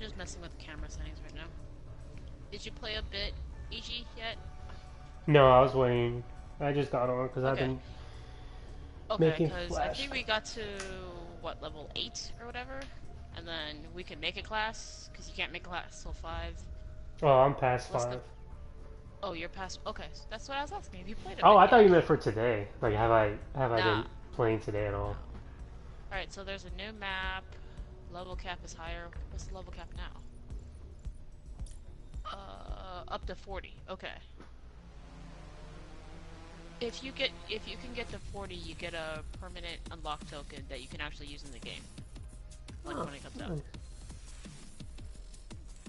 Just messing with the camera settings right now. Did you play a bit, EG, yet? No, I was waiting. I just got on because I've Okay. been Okay, making because I flash. think we got to, what, level 8 or whatever? And then we can make a class, because you can't make a class till 5. Oh, I'm past Let's go. 5. Oh, you're past. Okay, so that's what I was asking. Have you played a Oh, bit I thought yet? you meant for today. Like, have I Nah, been playing today at no. all? Alright, so there's a new map. Level cap is higher. What's the level cap now? Up to 40. Okay. If you can get to 40, you get a permanent unlock token that you can actually use in the game. Like Oh, when it comes out. nice.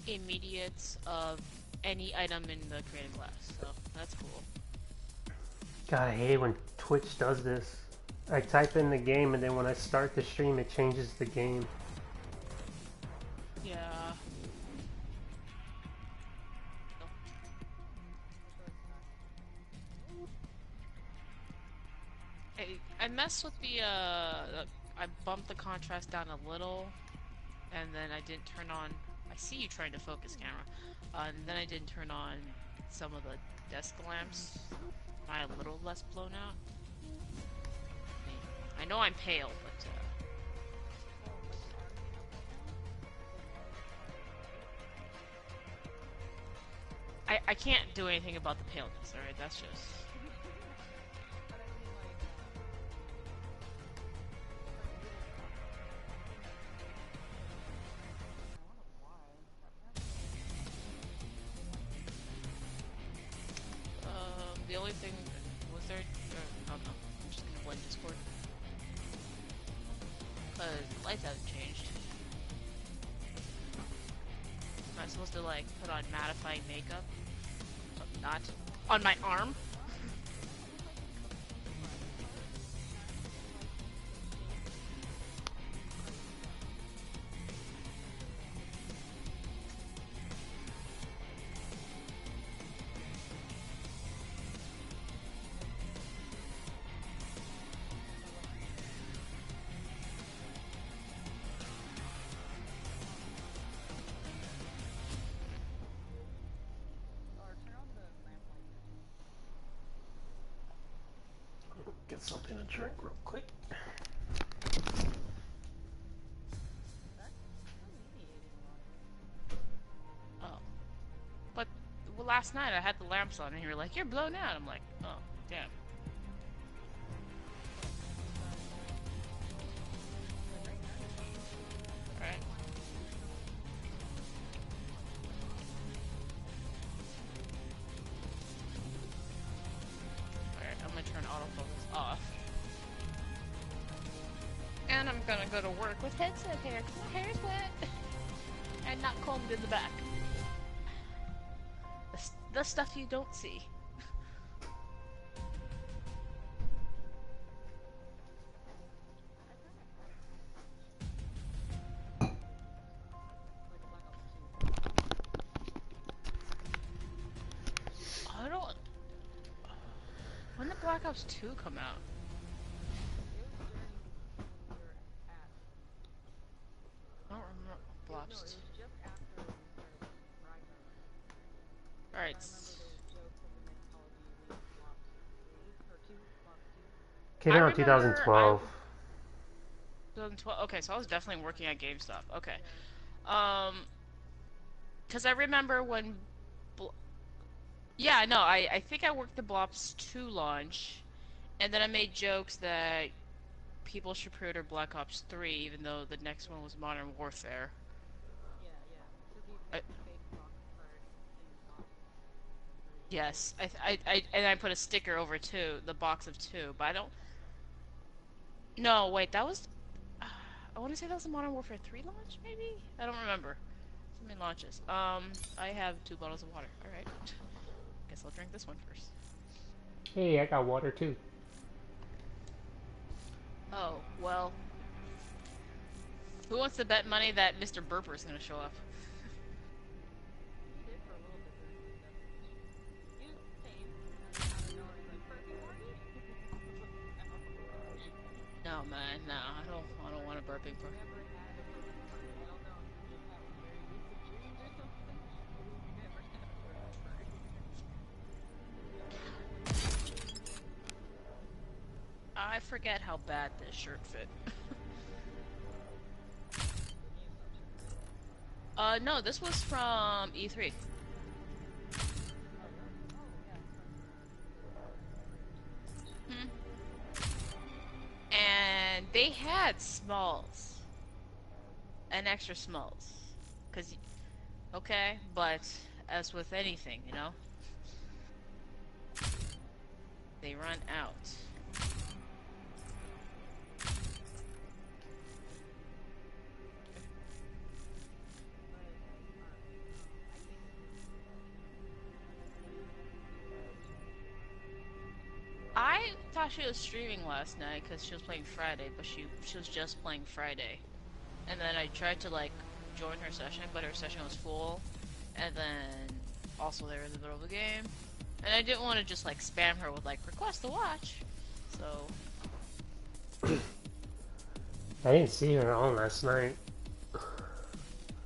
Immediates of any item in the creating class. So that's cool. God, I hate when Twitch does this. I type in the game and then when I start the stream, it changes the game. Yeah. I messed with I bumped the contrast down a little, and then I didn't turn on. I see you trying to focus camera, and then I didn't turn on some of the desk lamps. Am I a little less blown out? I know I'm pale, but I can't do anything about the paleness. All right, that's just. The only thing was there. Oh no, I'm just gonna blame Discord. The lights haven't changed. Am I supposed to like put on mattifying makeup? Not on my arm. Get something to drink real quick. Oh, but well, last night I had the lamps on, and you were like, "You're blown out." I'm like, "Oh, damn." All right. Alright, I'm gonna turn autofocus off. And I'm gonna go to work with headset hair, because my hair's wet. And not combed in the back. The stuff you don't see. I don't... When did Black Ops 2 come out? I don't remember Black Ops 2. Alright. Came I out in remember I... 2012. 2012. Okay, so I was definitely working at GameStop. Okay. Um... Because I remember when... Yeah, no, I think I worked the Blops 2 launch, and then I made jokes that people should pre-order Black Ops 3, even though the next one was Modern Warfare. I, yes, and I put a sticker over two, the box of two, but I don't. No, wait, that was. I want to say that was a Modern Warfare 3 launch, maybe. I don't remember. So many launches. I have 2 bottles of water. All right. Guess I'll drink this one first. Hey, I got water too. Oh well. Who wants to bet money that Mr. Burper is gonna show up? No, man, no, I don't want a burping for. forget how bad this shirt fit. No, this was from E3. Hmm. And they had smalls and extra smalls. Cause, okay, but as with anything, you know, they run out. I thought she was streaming last night because she was playing Friday, but she was just playing Friday. And then I tried to like join her session, but her session was full. And then also they were in the middle of the game, and I didn't want to just like spam her with like request to watch. So I didn't see her on last night.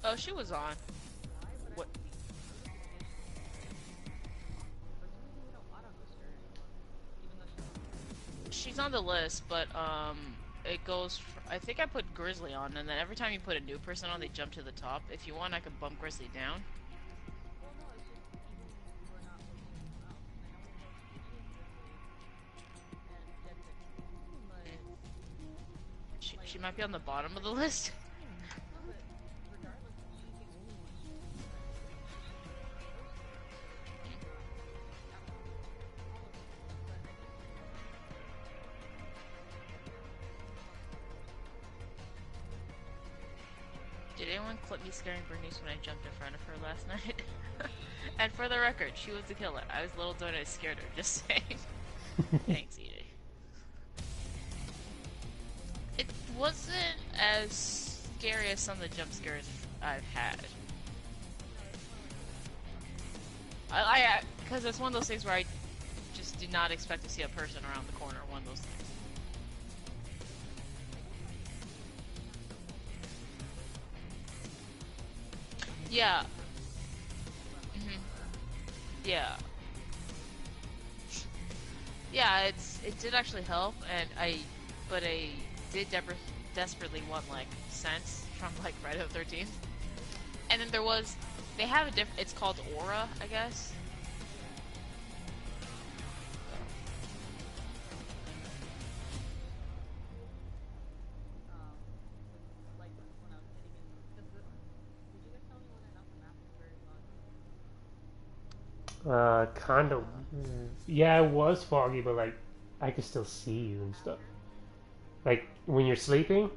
oh, she was on. What? She's on the list, but it goes. I think I put Grizzly on, and then every time you put a new person on, they jump to the top. If you want, I could bump Grizzly down. She might be on the bottom of the list. Did anyone clip me scaring Bernice when I jumped in front of her last night? And for the record, she was the killer. I was little Dona, I scared her. Just saying. Thanks, EJ. It wasn't as scary as some of the jump scares I've had. Because it's one of those things where I just did not expect to see a person around the corner. One of those things. Yeah. Hmm. Yeah. Yeah, it did actually help, and but I did desperately want like sense from like Friday the 13th, and then they have a different. It's called Aura, I guess. Kind of. Yeah, it was foggy, but like, I could still see you and stuff. Like when you're sleeping.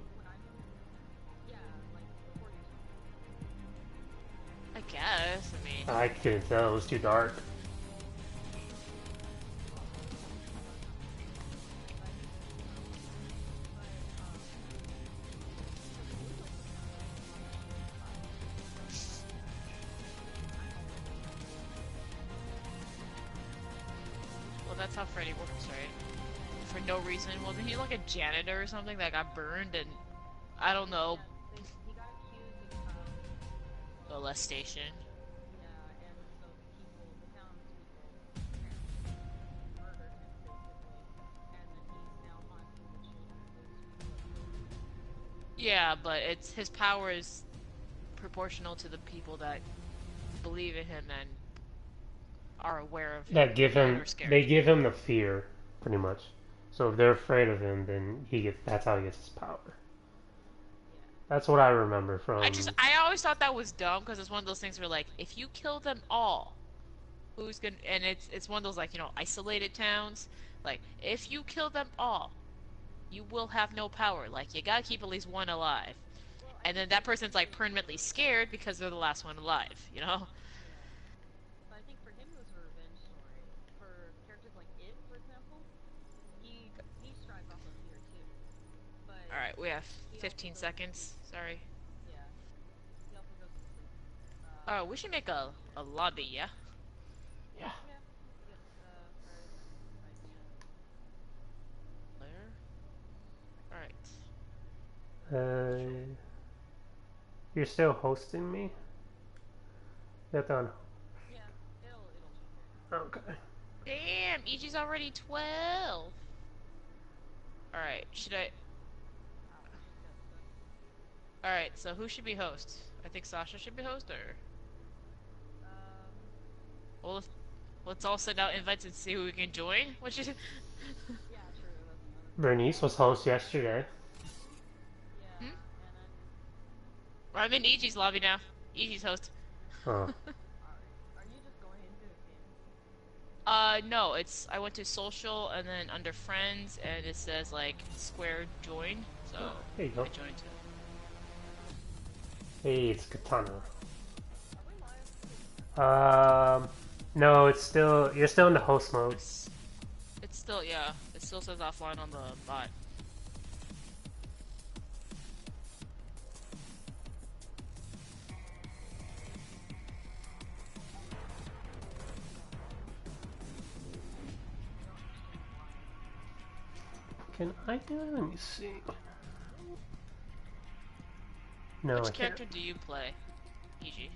I guess. I mean, I couldn't tell. It was too dark. well, that's how Freddy works, right? For no reason. Wasn't he like a janitor or something that got burned and I don't know, molestation? Yeah, but it's his power is proportional to the people that believe in him and are aware of him That give and him. are They scared. give him the fear, pretty much. So if they're afraid of him, then he gets. That's how he gets his power. That's what I remember from. I always thought that was dumb because it's one of those things where like if you kill them all, who's gonna? And it's one of those like isolated towns. Like if you kill them all, you will have no power. Like you gotta keep at least one alive. And then that person's like permanently scared because they're the last one alive. You know? All right, we have 15 seconds. Sorry. Oh, we should make a lobby, yeah? Yeah. Player. All right. Uh, you're still hosting me. You have to Okay. Damn, EG's already 12. All right. Should I? All right. So who should be host? I think Sasha should be host, or well, let's all send out invites and see who we can join. What you? Bernice was host yesterday. Hmm? I'm in Ichi's lobby now. Ichi's host. Oh, No, it's I went to social and then under friends and it says like square join, so there you go. I joined too. Hey, it's Katana. Um, no, it's still you're still in the host mode. It's it's still yeah, it still says offline on the bot. Can I do it? Let me see. No, I Which can't. character do you play, EG?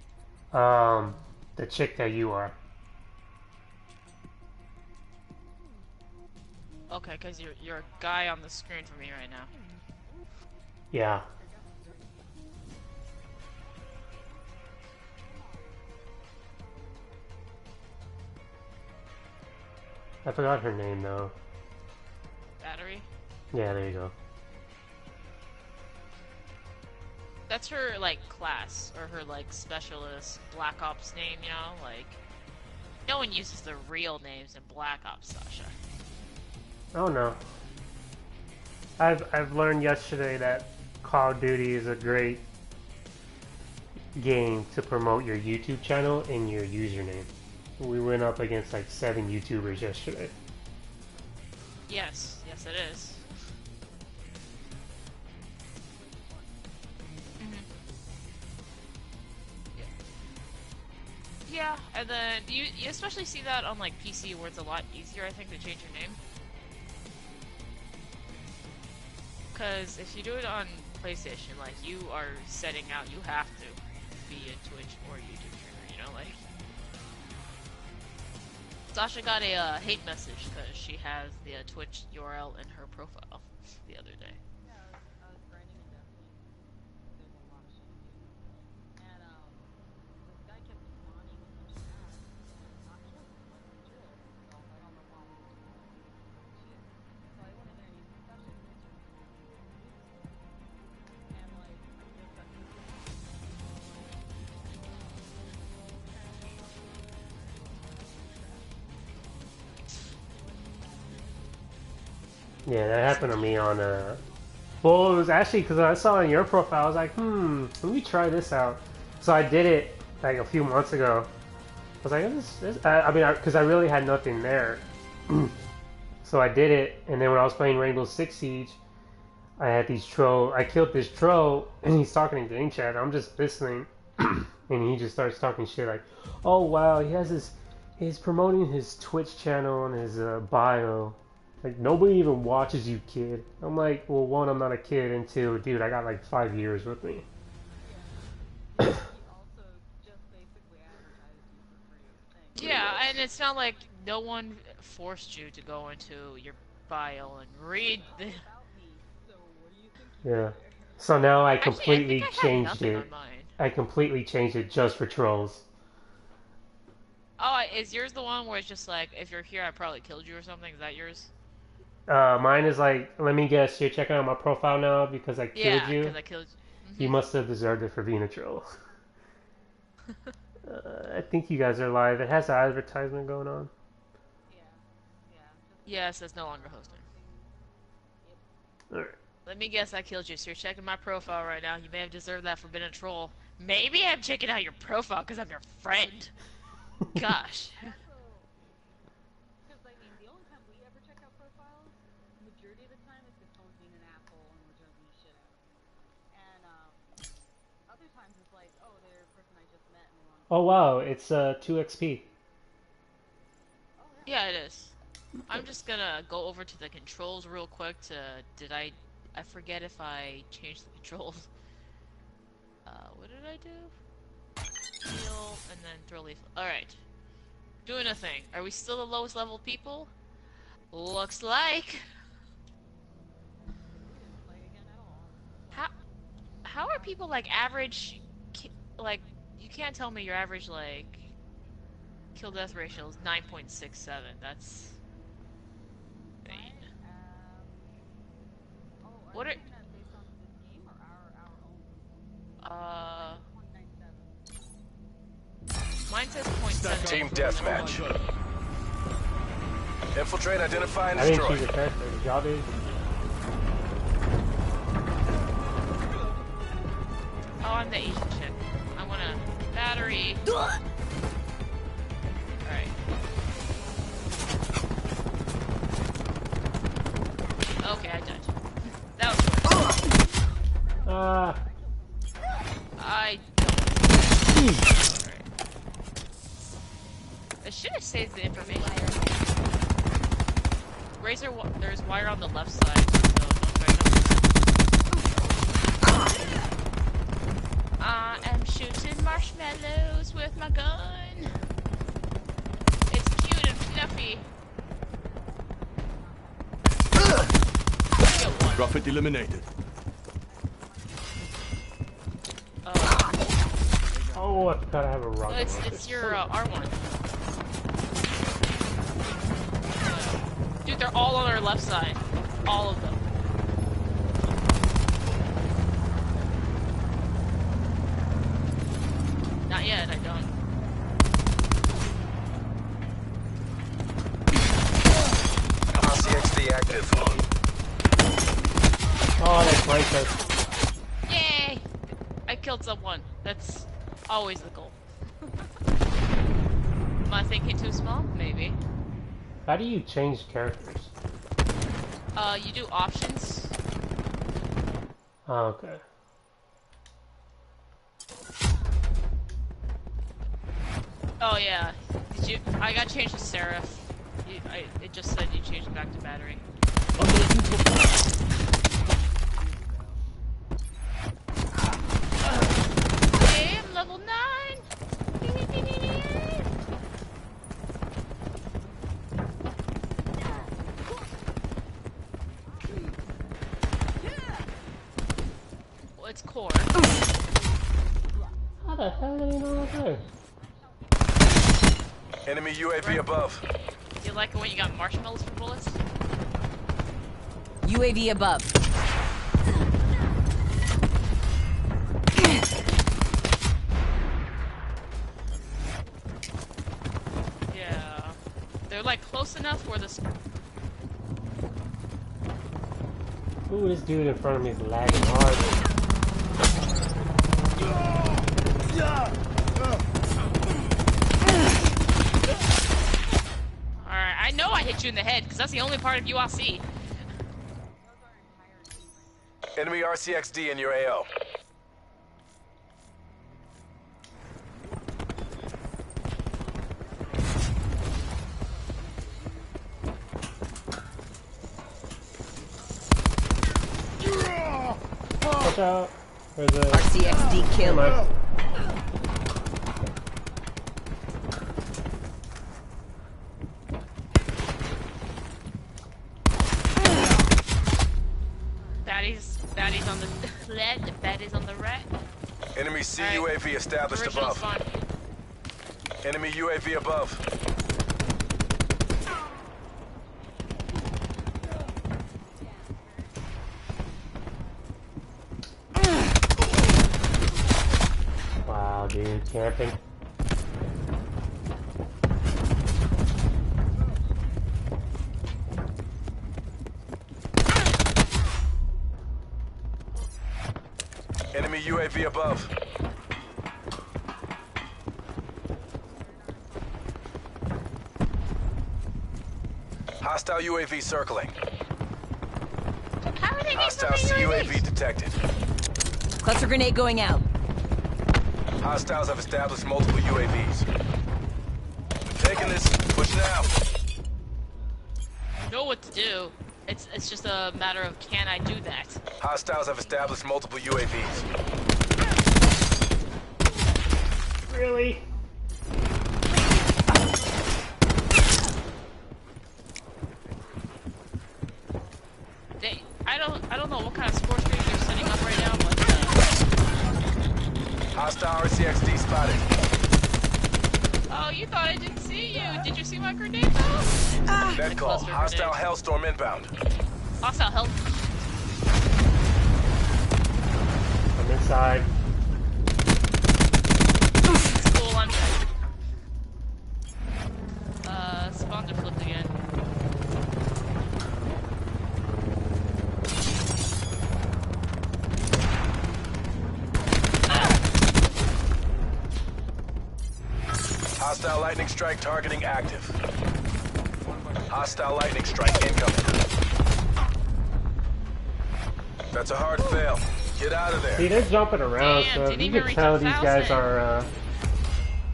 The chick that you are. Okay, cause you're a guy on the screen for me right now. Yeah. I forgot her name though. Battery? Yeah, there you go. That's her like class or her like specialist Black Ops name, you know? Like no one uses the real names in Black Ops, Sasha. Oh no. I've learned yesterday that Call of Duty is a great game to promote your YouTube channel and your username. We went up against like 7 YouTubers yesterday. Yes, yes it is. Yeah, and then you especially see that on like PC where it's a lot easier, I think, to change your name. Because if you do it on PlayStation, like you are setting out, you have to be a Twitch or YouTube streamer. You know, like Sasha got a hate message because she has the Twitch URL in her profile the other day. Yeah, that happened to me on well, it was actually because I saw it in your profile. I was like, let me try this out. So I did it like a few months ago. I was like, I mean, because I really had nothing there. So I did it, and then when I was playing Rainbow Six Siege, I had these troll. I killed this troll, and he's talking in game chat. I'm just listening, and he just starts talking shit like, "Oh wow, he has his, he's promoting his Twitch channel on his bio. Like nobody even watches you, kid." I'm like, "Well, one, I'm not a kid, and two, dude, I got like 5 years with me." Yeah, and it's not like no one forced you to go into your bio and read the. Yeah. So now I Actually, I think completely I had changed nothing it. on mine. I completely changed it just for trolls. Oh, is yours the one where it's just like, if you're here, I probably killed you or something? Is that yours? Mine is like, let me guess, you're checking out my profile now because I killed Yeah, you. because I killed you. You must have deserved it for being a troll. I think you guys are live. It has an advertisement going on. Yeah, it says no longer hosting. All right. Let me guess I killed you, so you're checking my profile right now. You may have deserved that for being a troll. Maybe I'm checking out your profile because I'm your friend. Gosh. Oh wow, it's 2 XP. Yeah, it is. I'm just gonna go over to the controls real quick to... I forget if I changed the controls. What did I do? Heal, and then throw leaf. Alright. Doing a thing. Are we still the lowest level people? Looks like. how are people like average, like, you can't tell me your average, like, kill death ratio is 9.67. That's insane. What are, uh, mine says Team 0.74. deathmatch. Infiltrate, identify, and I didn't destroy. choose a character. Y'all did? Oh, I'm the Asian chick. I want a battery. Alright. Okay, I died. That was close. I don't. Alright. I should have saved the information. There's wire on the left side, so don't try to. I am shooting marshmallows with my gun. It's cute and fluffy. Get one. Prophet eliminated. Oh, I forgot I have a rocket. It's your R1. Dude, they're all on our left side. All of them. Not yet, I don't. RCXD active. Oh, that's right. Yay! I killed someone. That's always the goal. Am I thinking too small? Maybe. How do you change characters? You do options. Oh, okay. Oh yeah. Did you? I got changed to Seraph. It just said you changed it back to battery. Okay, I'm level 9. Well, it's core. How the hell did he know that there? Enemy UAV above. You like it when you got marshmallows for bullets? UAV above. Yeah. They're like close enough where the. Ooh, this dude in front of me is lagging hard. Alright, I know I hit you in the head because that's the only part of you I'll see. Enemy RCXD in your AO. Watch out. There's a... RCXD killer. Baddies on the left, baddies on the right. Enemy Alright. CUAV established Original above. spawn. Enemy UAV above. Wow, dude, camping. Enemy UAV above. Hostile UAV circling. How are they Hostile making so many CUAV detected. Cluster grenade going out. Hostiles have established multiple UAVs. Taking this. Pushing out. I know what to do. It's just a matter of can I do that? Hostiles have established multiple UAVs. Really? I don't know what kind of sports stream they're setting up right now, but Hostile RCXD spotted. Oh, you thought I didn't see you. Did you see my grenade though? Net call. Cluster Hostile grenade. Hellstorm inbound. Hostile help. I'm inside. Cool, I'm dead. Spawns are flipped again. Hostile lightning strike targeting active. Hostile lightning strike incoming. That's a hard fail. Get out of there. See, they're jumping around, Damn, so didn't you even can reach tell 1,000. these guys are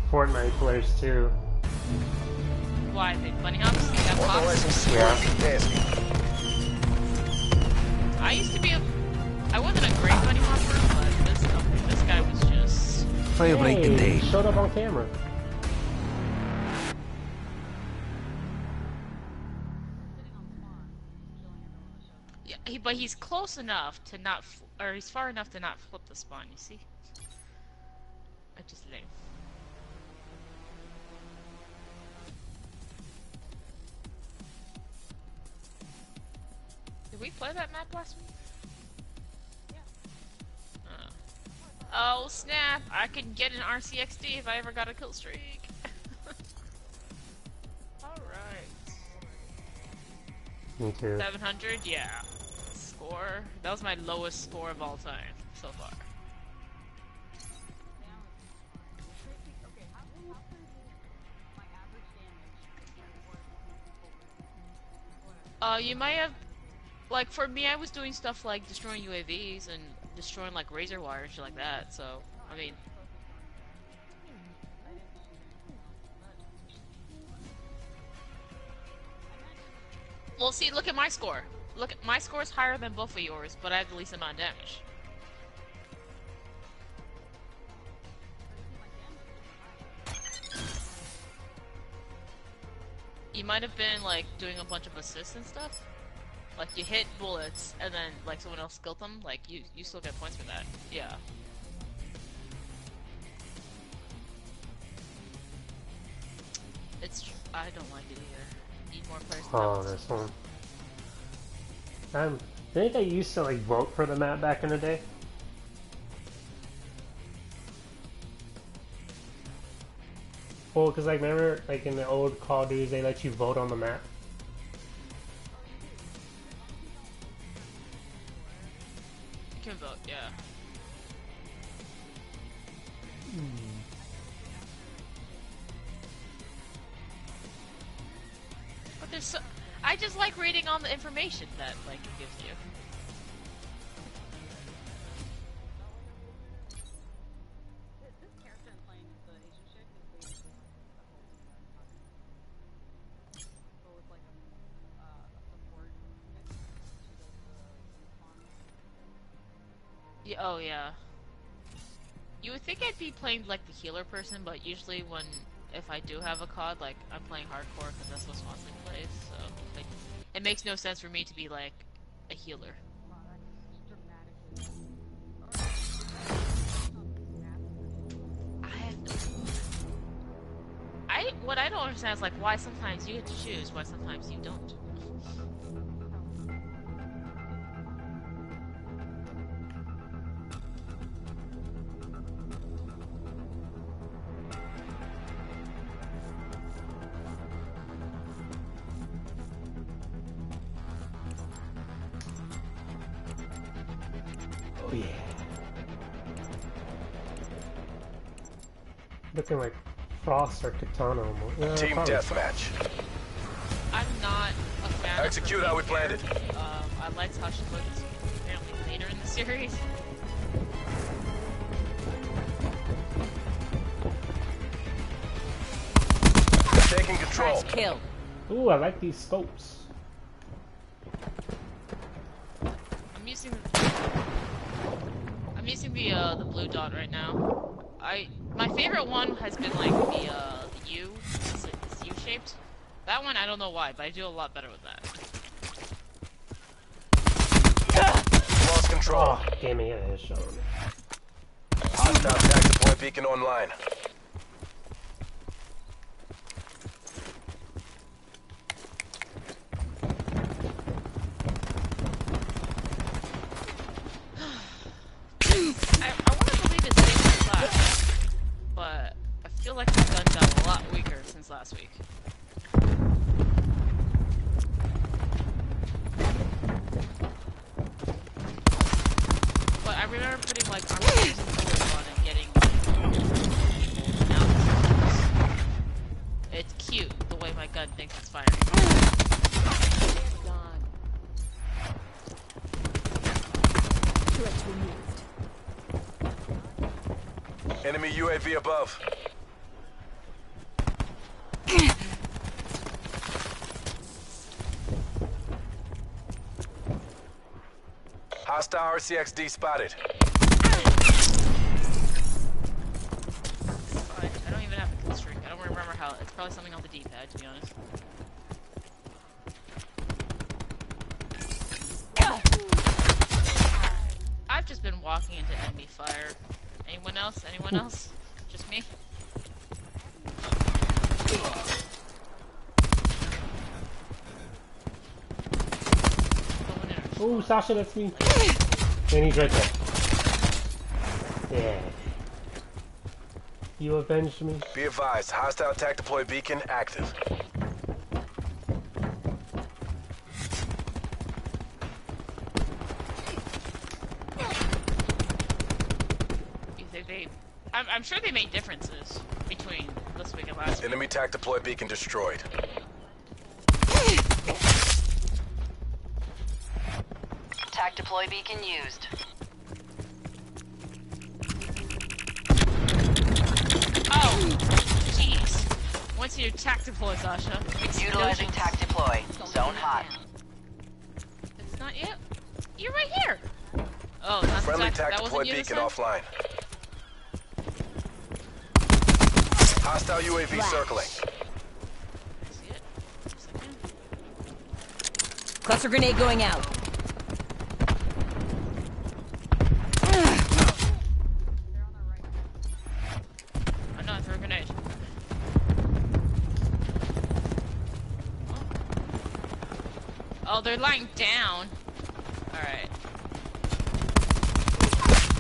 Fortnite players too. Why? They bunny hops? They got bots? Yeah. I used to be a... I wasn't a great bunny hopper, but this guy was just... Hey, he showed up on camera. Yeah, but he's close enough to not... or he's far enough to not flip the spawn, you see? I just lame. Did we play that map last week? Oh snap! I could get an RCXD if I ever got a kill streak. Alright. Me too. 700? Yeah. Score. That was my lowest score of all time so far. You might have... Like, for me, I was doing stuff like destroying UAVs and destroying, like, razor wire and shit like that, so, I mean... Well, see, look at my score. Look, my score is higher than both of yours, but I have the least amount of damage. You might have been, like, doing a bunch of assists and stuff. Like, you hit bullets, and then, like, someone else killed them. Like, you still get points for that. Yeah. It's... I don't like it either. Need more players to Oh, this one. Didn't they used to, like, vote for the map back in the day? Well, because, like, remember, like, in the old Call of Duty, they let you vote on the map? You can vote, yeah. But there's so... I just like reading all the information that, like, it gives you. Yeah, oh yeah. You would think I'd be playing like the healer person, but usually if I do have a COD, like I'm playing hardcore because that's what Swanson plays. So like, it makes no sense for me to be like a healer. What I don't understand is like why sometimes you get to choose, why sometimes you don't. Oh yeah. Looking like Frost or Katana almost. Team deathmatch. I'm not a fan. Execute how we planned it. I liked how she looked apparently later in the series. Taking control. First kill. Ooh, I like these scopes. I'm using the blue dot right now. My favorite one has been like the U. It's U-shaped. That one I don't know why, but I do a lot better with that. Lost control. Oh, damn it, yeah, it's showing. Hostile attack deploy beacon online. I want to believe it's safe to class, but I feel like my gun got a lot weaker since last week. But I remember putting like armor piercing bullets on and getting people out. It's cute the way my gun thinks it's firing. Gone. Threat removed. Enemy UAV above. Hostile RCXD spotted. Fine. I don't even have a kill streak. I don't remember how. It's probably something on the D-pad, to be honest. I've just been walking into enemy fire. Anyone else? Anyone else? Just me? Going in or Oh, Sasha, that's me. And he's right there. Yeah. You avenged me. Be advised, hostile attack deploy beacon active. You think they... I'm sure they made differences between this week and last week. Enemy attack deploy beacon destroyed. Attack deploy beacon used. Oh! Jeez. Once you tac deploy, Sasha. Utilizing Explosions. tac deploy. Zone hot. It's not yet. You're right here! Oh, that's Friendly exactly, attack that deploy wasn't you this beacon time? offline. Hostile UAV circling. I see it. Second. Cluster grenade going out. Oh no, I threw a grenade. Oh, they're lying down. Alright.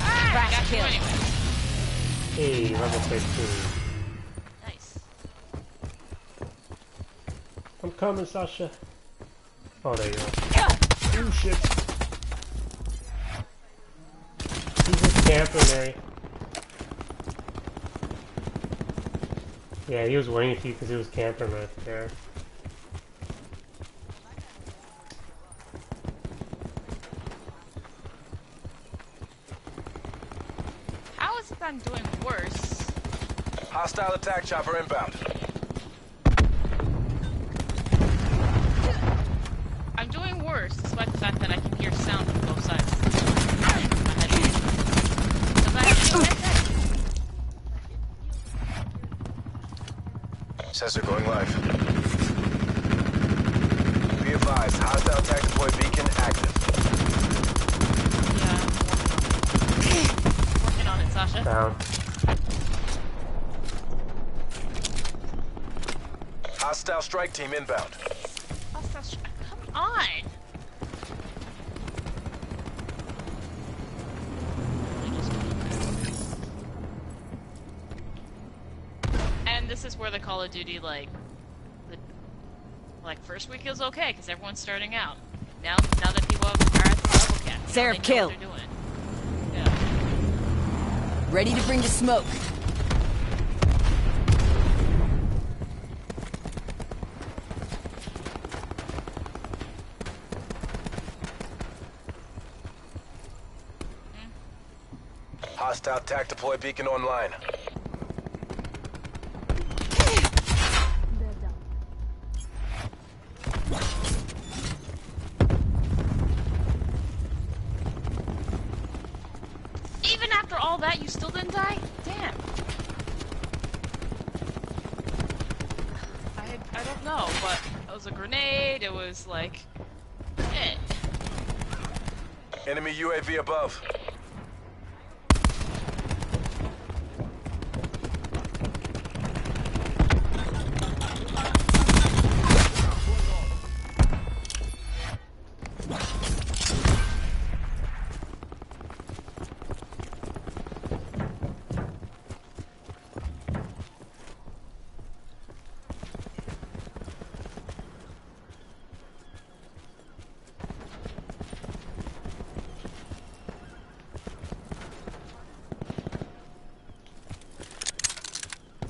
Ah, got you kill. anyway. Hey, level 13. Nice. I'm coming, Sasha. Oh, there you go. Oh, shit. He's just camping there. Yeah, he was waiting for you because he was camping right there. How is it that I'm doing worse? Hostile attack chopper inbound. I'm doing worse despite the fact that I can hear sound from both sides. My headphones. 'Cause I have no headset. Sensor going live. Be advised, hostile attack deploy beacon active. Yeah, I'm working on it, Sasha. Down. Hostile strike team inbound. Come on! And this is where the Call of Duty, like, first week is okay, because everyone's starting out. Now that people are at the level cap, Seraph they know kill. what they're doing. Yeah. Ready to bring the smoke. Hostile attack deploy beacon online. They're down. Even after all that, you still didn't die? Damn. I don't know, but it was a grenade, it was like... Eh. Enemy UAV above.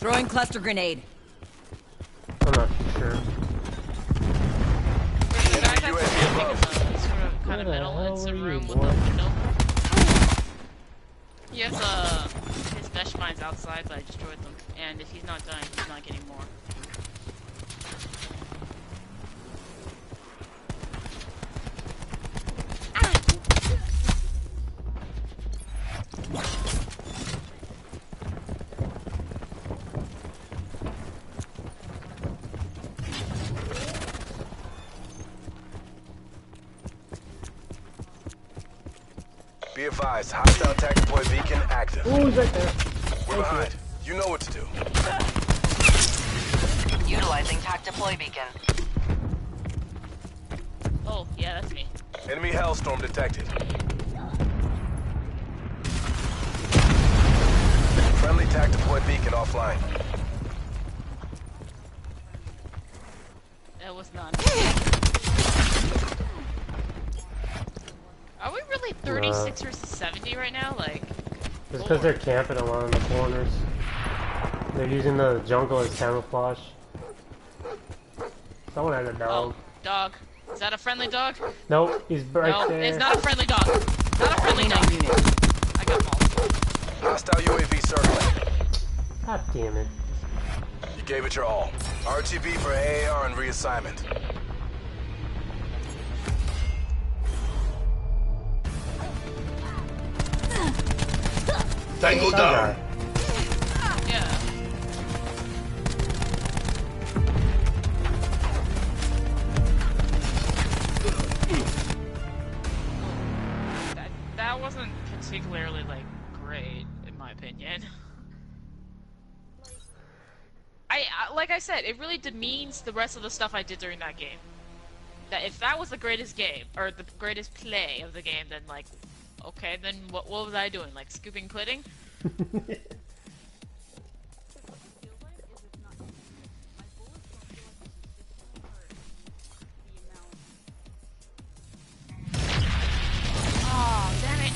Throwing cluster grenade. I'm not too sure. The guy's Enemy actually UAV sitting in above. the sort of kind Where of the middle. hell It's a were you, room with boy? a window. He has his mesh mines outside, but I destroyed them. And if he's not done, he's not getting more. Be advised, hostile attack deploy beacon active. Ooh, he's right there. We're behind. You know what to do. Utilizing tac deploy beacon. Oh, yeah, that's me. Enemy hellstorm detected. Friendly tac deploy beacon offline. That was none. Are we really 36 versus 70 right now? Like, It's because they're camping along the corners. They're using the jungle as camouflage. Someone has a dog. oh, dog. Is that a friendly dog? Nope, he's right No, there. it's not a friendly dog. Not a friendly dog. I got balls. Hostile UAV circling. God damn it. You gave it your all. RTB for AAR and reassignment. Tango down. Yeah. That wasn't particularly, like, great, in my opinion. Like I said, it really demeans the rest of the stuff I did during that game. That if that was the greatest game, or the greatest play of the game, then, like, okay, then what was I doing? Like, scooping pudding? Oh, damn it.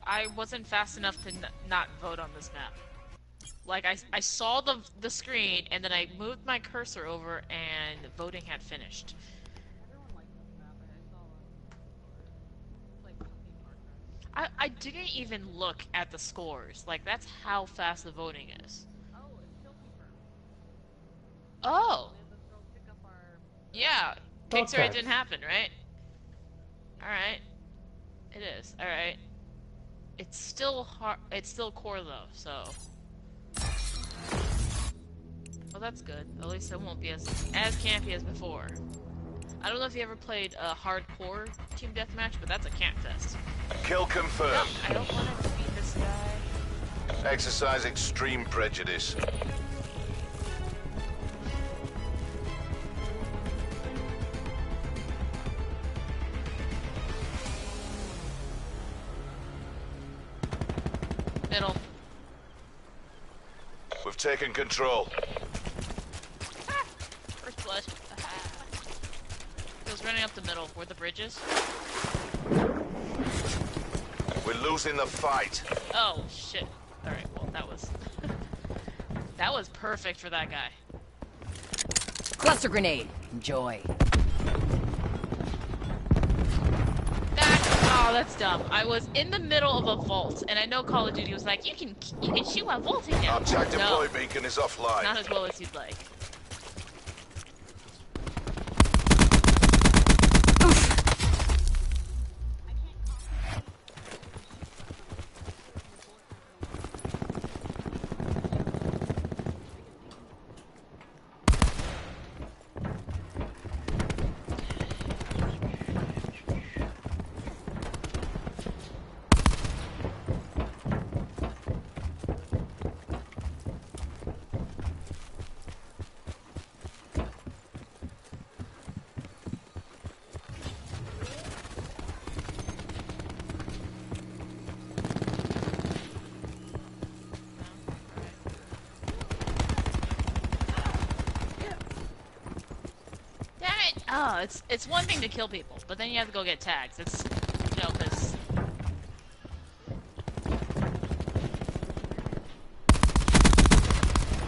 I wasn't fast enough to not vote on this map. Like, I saw the screen, and then I moved my cursor over, and voting had finished. I didn't even look at the scores. Like, that's how fast the voting is. Oh! Yeah, Kickstarter Okay. didn't happen, right? Alright. It is, alright. It's still hard. It's still core though, so. Well, that's good. At least it won't be as campy as before. I don't know if you ever played a hardcore team deathmatch, but that's a camp fest. Kill No, confirmed. I don't want to beat this guy. Exercise extreme prejudice. Middle. We've taken control. Ah, first blood. He was running up the middle where the bridge is. We're losing the fight. Oh shit. All right. Well, that was that was perfect for that guy. Cluster grenade. Enjoy. Oh, that's dumb. I was in the middle of a vault, and I know Call of Duty was like, you can shoot while vaulting now. Our tac No, deploy beacon is offline. not as well as you'd like. Oh, it's one thing to kill people, but then you have to go get tags. It's, you know, because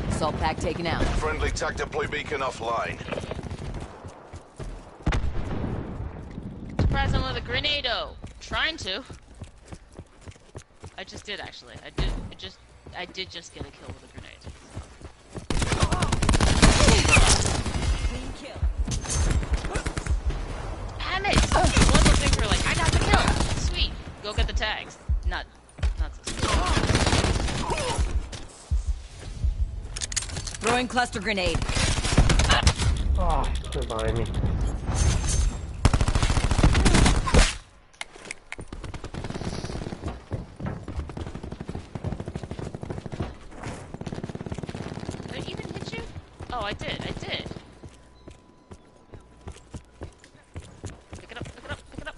Assault pack taken out. Friendly TAC deploy beacon offline. surprise him with a grenado. Trying to. I just did actually. I did just get a kill with a grenade. Clean kill. Damn it! It's one of those things where like, I got the kill! Sweet! Go get the tags. Not so sweet. Throwing cluster grenade. Oh, they're behind me. Did I even hit you? Oh, I did. Pick it up, pick it up, pick it up.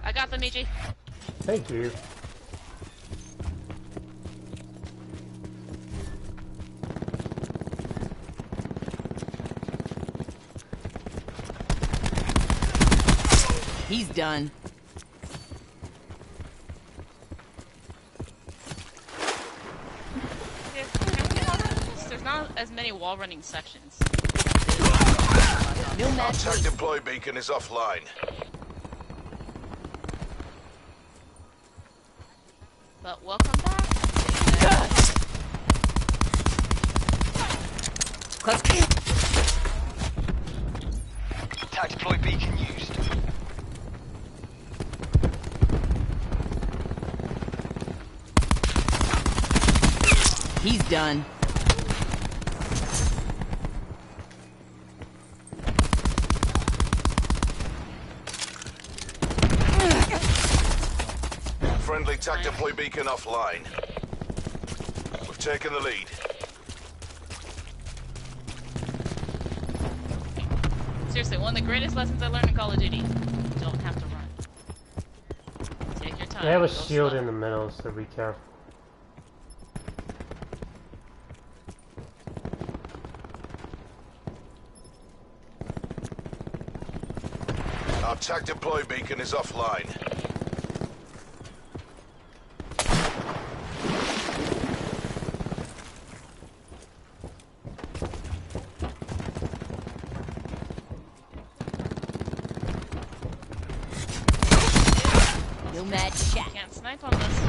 I got them, EG. Thank you. He's done. There's not as many wall running sections. No Our match. TAC deploy beacon is offline. But welcome back. Cluster. TAC deploy beacon used. He's done. Friendly TAC deploy beacon offline. We've taken the lead. Seriously, one of the greatest lessons I learned in Call of Duty. You don't have to run. Take your time. They have a go shield slow. in the middle, so be careful. Our TAC deploy beacon is offline. No mad shot. You can't snipe on this.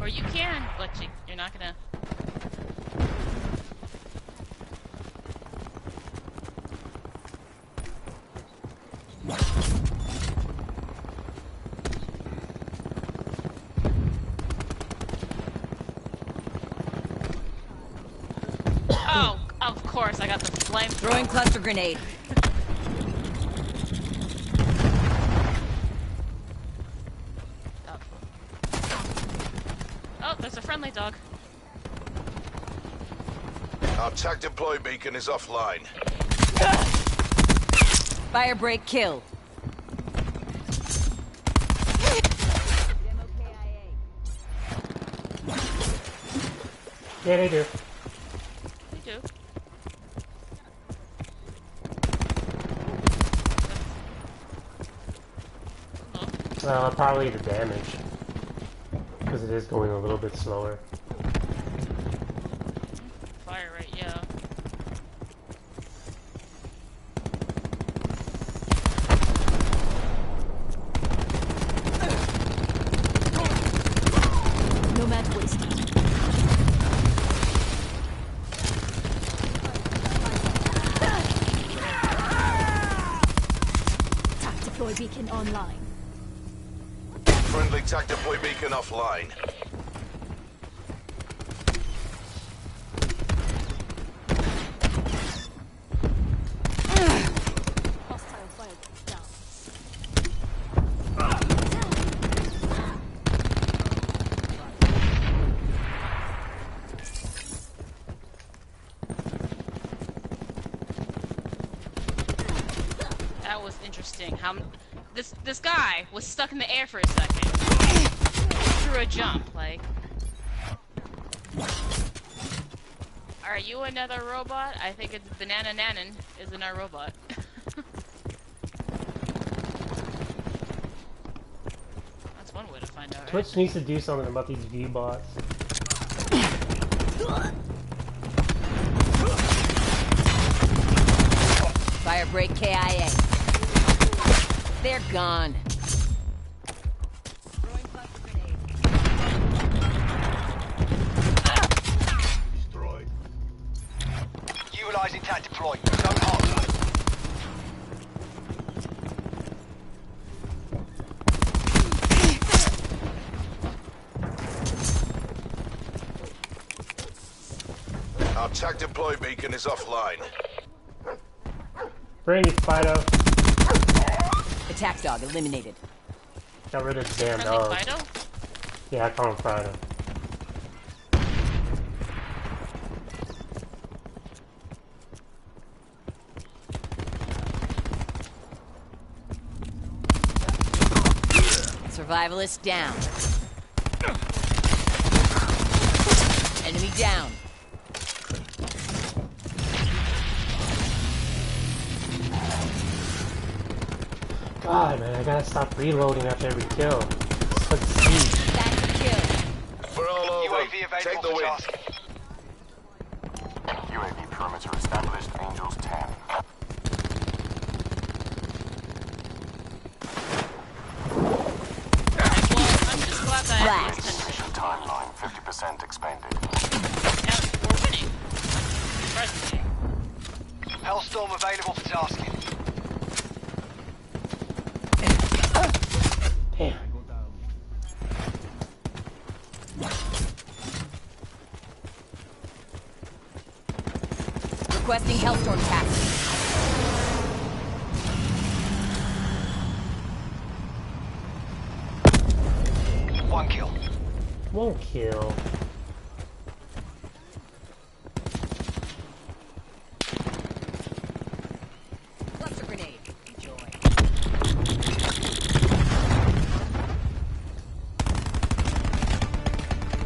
Or you can, but you're not gonna... Oh, of course, I got the flame. Throwing cluster grenade. Oh, there's a friendly dog. Our TAC deploy beacon is offline. Fire break kill. Yeah, they do. We do. Oh, Probably the damage. Because it is going a little bit slower. fire rate, yeah. No match wasted. TAC deploy beacon online. Friendly TAC deploy beacon offline. Hostile fire down. That was interesting. How this guy was stuck in the air for a second. through a jump, like. Are you another robot? I think it's Banana Nanan isn't our robot. That's one way to find out, right? Twitch needs to do something about these view bots. Fire break KIA. They're gone. Destroyed. Utilizing TAC deploy. Don't hold. Our TAC deploy beacon is offline. Bring it, Fido. Attack dog eliminated. Got rid of the damn Friendly dog. Fido? Yeah, I call him Fido. Survivalist down. Enemy down. God, man, I gotta stop reloading after every kill. Such speed. That's a kill. We're all over. UAV Take available the for win. task. UAV perimeter established. Angels 10. Well, I'm just glad that Flash. at least Mission timeline 50% expanded. we're winning. Surprisingly. Hellstorm available for tasking. Damn. Requesting Hellstorm taxi. One kill. Won't kill. Cluster grenade. Enjoy.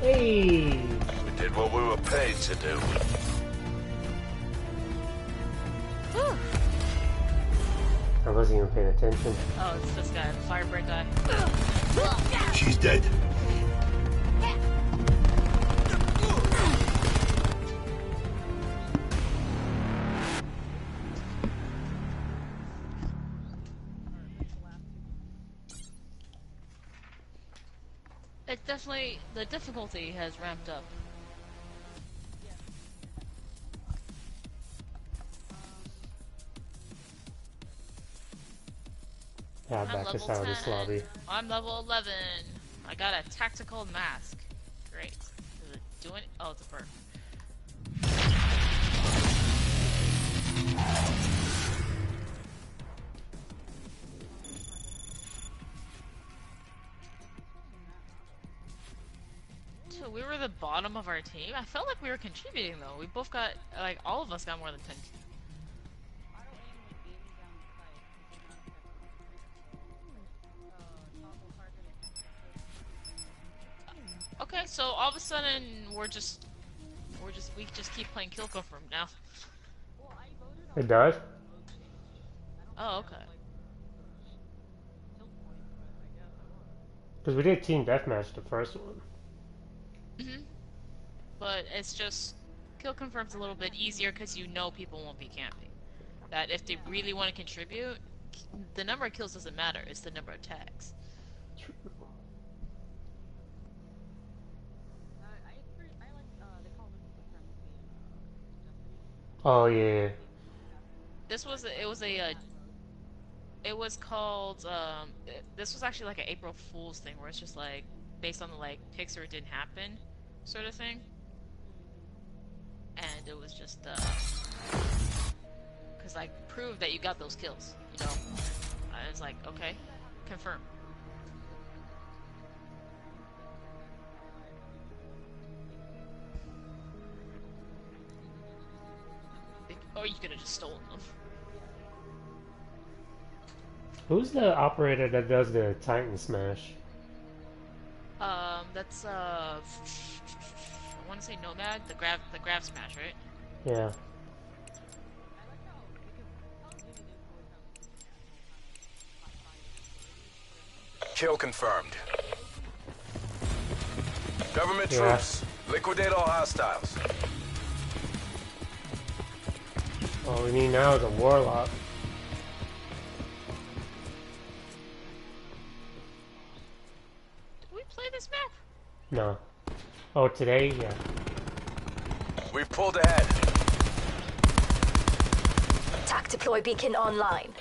Hey! We did what we were paid to do. Whew. I wasn't even paying attention. Oh, it's this guy, the firebird guy. She's dead. It's definitely, the difficulty has ramped up. Yeah, I'm back us level out 10. of this lobby. I'm level 11. I got a tactical mask. Great. Is it doing? Oh, it's a perk. Dude, we were the bottom of our team. I felt like we were contributing though. We both got, like, all of us got more than 10. Okay, so all of a sudden we just keep playing kill confirm now. It does? Oh, okay. Because we did team deathmatch the first one. But it's just kill confirm's a little bit easier because you know people won't be camping. That if they really want to contribute, the number of kills doesn't matter. It's the number of tags. Oh yeah. This was it was called this was actually like an April Fool's thing where it's just like based on the like pics or it didn't happen sort of thing. And it was just cause like prove that you got those kills, you know. I was like, okay, confirm. Or you could have just stolen them. Who's the operator that does the Titan Smash? That's That's I want to say Nomad, the grab smash, right? Yeah. Kill confirmed. Government Yeah. troops, liquidate all hostiles. All we need now is a warlock. Did we play this map? No. Oh, today? Yeah. We've pulled ahead. TAC deploy beacon online.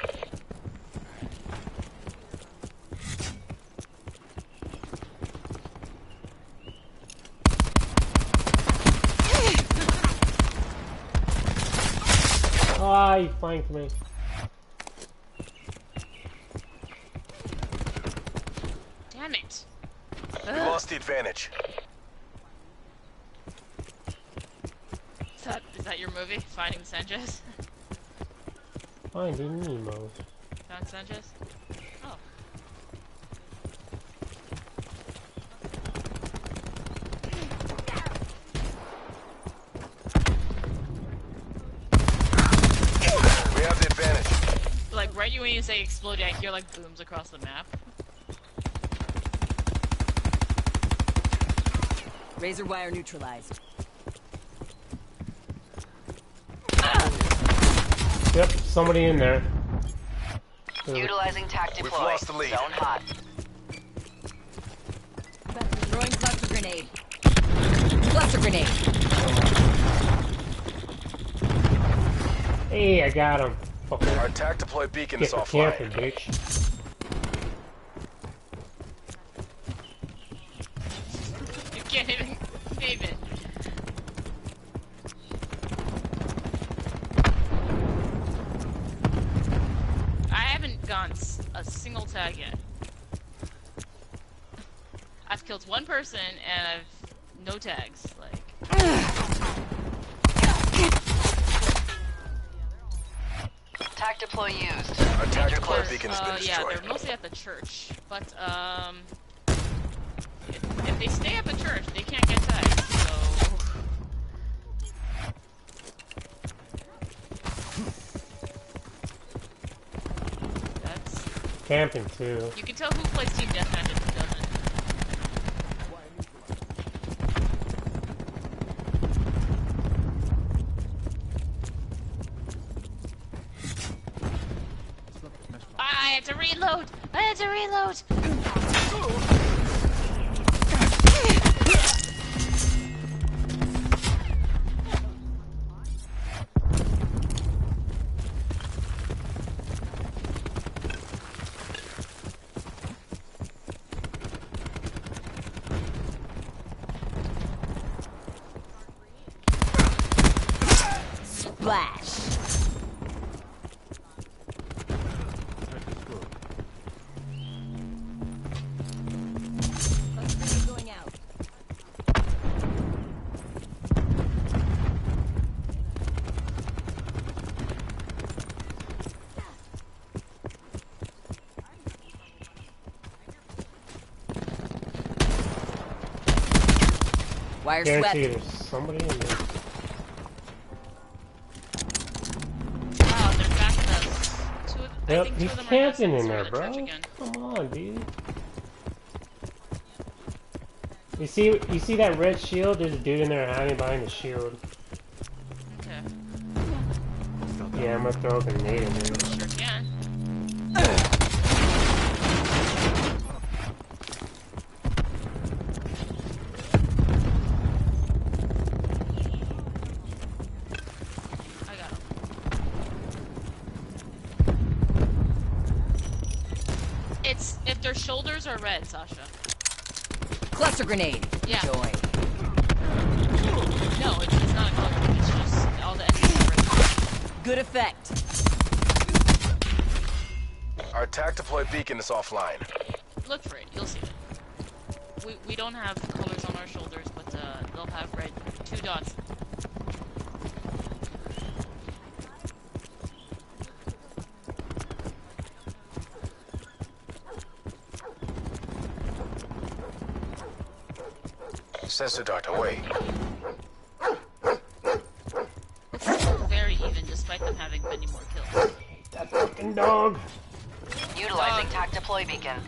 Ah, he flanked me. Damn it! We lost the advantage. Is that your movie? Finding Sanchez? Finding Nemo. Found Sanchez? Oh. We have the advantage. Like right when you say exploding, I hear like booms across the map. Razor wire neutralized. Yep, somebody in there. Utilizing TAC We've deploy. lost the lead. Zone hot. Throwing cluster grenade. Cluster grenade. Hey, I got him. Fucker. Our TAC deploy beacon Get is the offline. camper, bitch. You can't even save it. I haven't gone a single tag yet. I've killed one person and I've no tags. Like, TAC deploy used. Our TAC Danger deploy close. beacon has been yeah, destroyed. they're mostly at the church, but if they stay at the church, they can't get tags. So that's Camping, too. you can tell who plays team deathmatch and who doesn't. I had to reload! I had to reload! Splash. Cluster grenade going out. Wire Guarantee swept. there's somebody in there. Wow, they're back at us. I Yep, think two he's of them are camping now in there, the bro. church again. Come on, dude. You see that red shield? There's a dude in there hiding behind the shield. Okay, Yeah, I'm gonna throw a grenade in there. sure can. I got him. It's if their shoulders are red, Sasha. Cluster grenade. Yeah. Joy. No, it's not a color. It's just all the enemies are red. Good effect. Our TAC deploy beacon is offline. Look for it. You'll see it. We don't have colors on our shoulders, but they'll have red 2 dots. Sensor duct away. Very even, despite them having many more kills. That fucking dog. Utilizing TAC deploy beacon.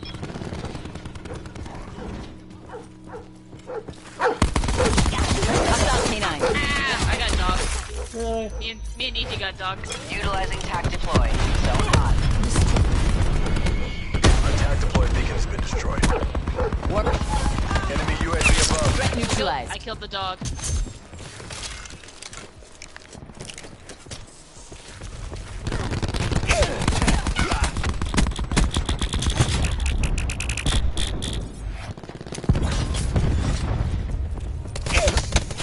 Hostile K9. Ah, I got dog. Really? Me and E.T. got dog. Utilizing TAC deploy. Zone hot. Our TAC deploy beacon has been destroyed. Warp. Enemy UAV above. Threat neutralized. I killed the dog.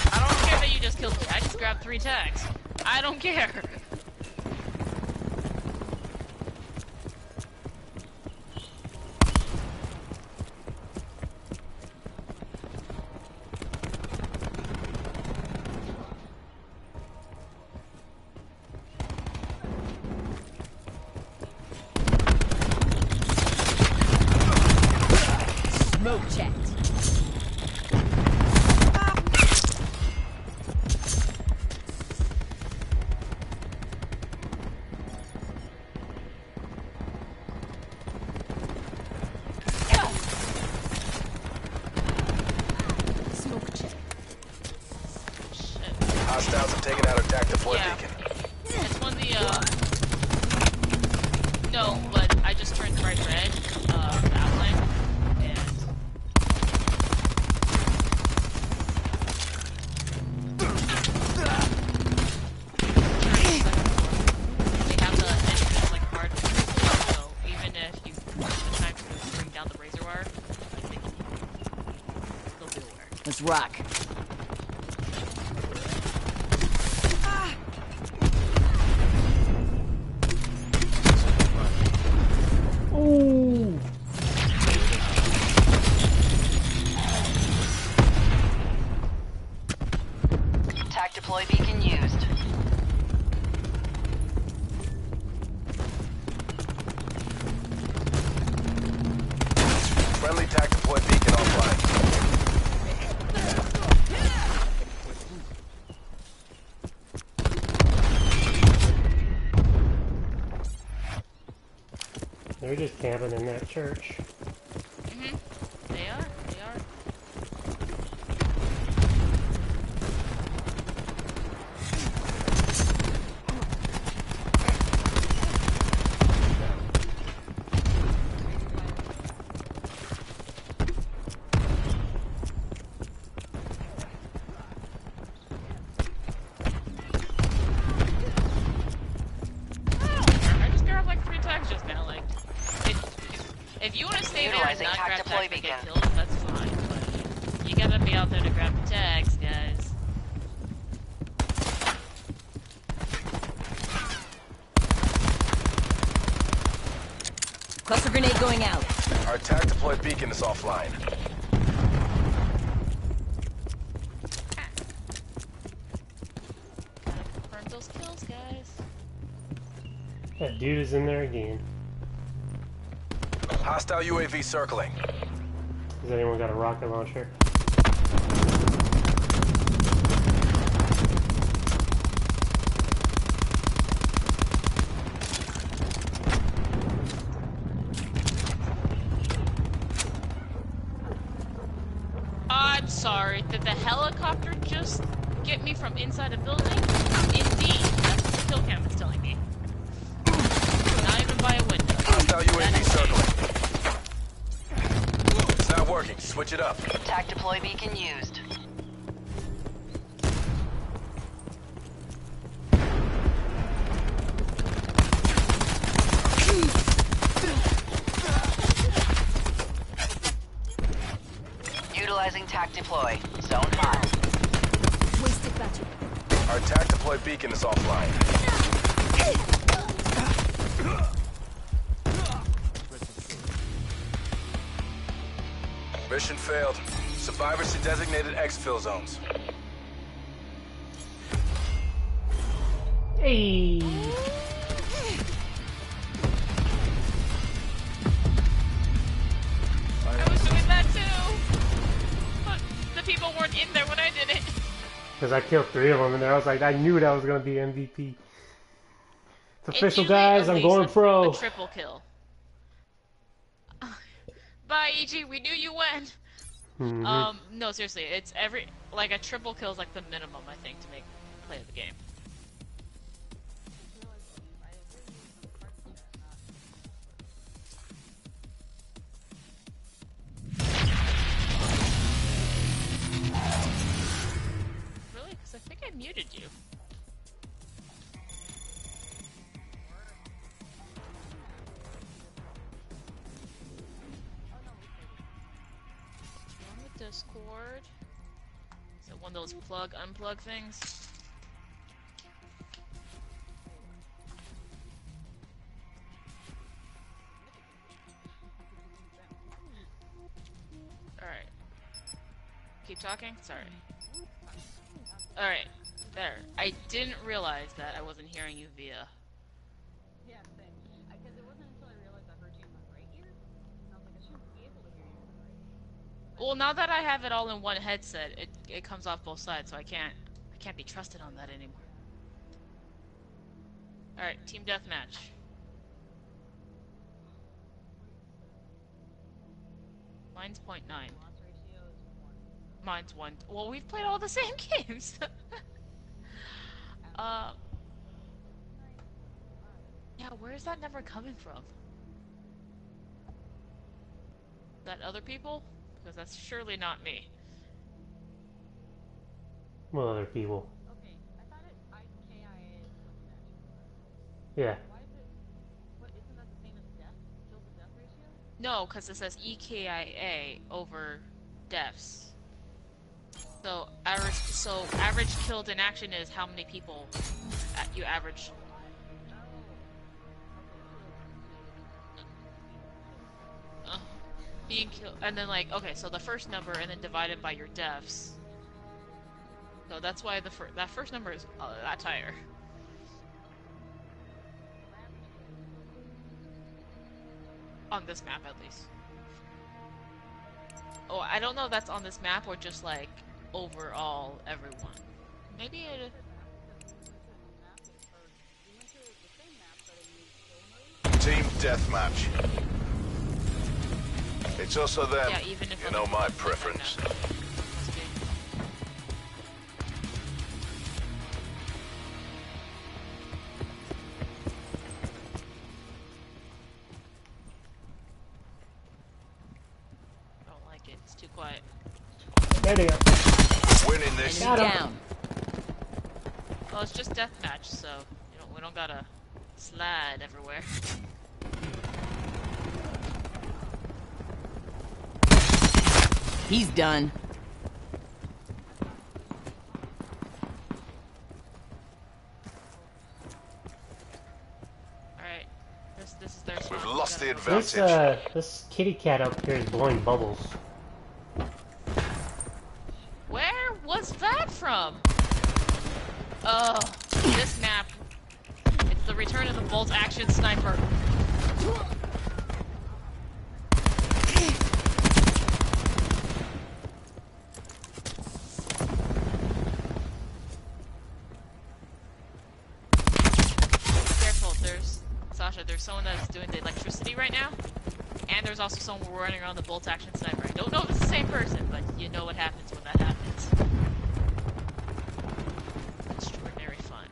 I don't care that you just killed me. I just grabbed 3 tags. I don't care. Smoke checked. Smoke check. Shit. Hostiles have taken out our TAC deploy Yeah. beacon. It's one of the, no, but I just turned bright red, the outline, and... They have the entrance, like, hard, so even if you take the time to bring down the razor wire, like, they can still be aware. Let's rock. Ooh. TAC deploy beacon used. Friendly TAC deploy beacon offline. They're just camping in that church. Mm-hmm. They are. I just grabbed like 3 tags just now, like, if you want to stay there and Utilizing not TAC grab deploy tags that get beacon. killed, that's fine, but you gotta be out there to grab the tags, guys. Cluster grenade going out. Our TAC deploy beacon is offline. Gotta confirm those kills, guys. That dude is in there again. Hostile UAV circling. Has anyone got a rocket launcher? I'm sorry, did the helicopter just get me from inside a building? Indeed, that's what the kill cam is telling me. Not even by a window. Hostile UAV circling. It's not working. Switch it up. TAC deploy beacon used. Utilizing TAC deploy. Zone hot. Wasted battery. Our TAC deploy beacon is offline. Mission failed. Survivors to designated exfil zones. Hey! I was doing that too! But the people weren't in because I killed 3 of them, and I was like, I knew that was gonna be MVP. It's It's official, usually guys. at I'm least going pro. a triple kill. Bye, EG. We knew you went. Hmm. No, seriously, it's like a triple kill is like the minimum I think to make play of the game. Really? Because I think I muted you. On the Discord. Is it one of those plug-unplug things? Alright. Keep talking? Sorry. Alright. There. I didn't realize that I wasn't hearing you via. Yeah, same. Because it wasn't until I realized I heard you in my right ear, and I was like, I shouldn't be able to hear you in my right ear. Well, now that I have it all in one headset, it comes off both sides, so I can't be trusted on that anymore. Alright, team deathmatch. Mine's 0.9. Loss ratio is 1. Mine's 1. Well, we've played all the same games. Yeah, where is that number coming from? That other people? Because that's surely not me. What other people? Okay, I thought it IKIA is what match. Yeah. Why is it? What, isn't that the same as death? Kill to death ratio? No, because it says EKIA over deaths. So average killed in action is how many people you average. Being killed, and then like, okay, so the first number and then divided by your deaths. So that's why that first number is that higher. On this map, at least. Oh, I don't know if that's on this map or just like overall everyone. Maybe it. Team deathmatch. It's us or them. Yeah, even if you know my preference. I don't like it. It's too quiet. There they are. Winning this. Down. Well, it's just deathmatch, so we don't gotta slide everywhere. He's done. Alright. This is their We've spot. lost the This advantage. this kitty cat up here is blowing bubbles. Where was that from? Oh, this map. It's the return of the bolt action sniper. Careful, Sasha, there's someone that's doing the electricity right now, and there's also someone running around the bolt action sniper. I don't know if it's the same person, but you know what happens when that happens. Extraordinary fun.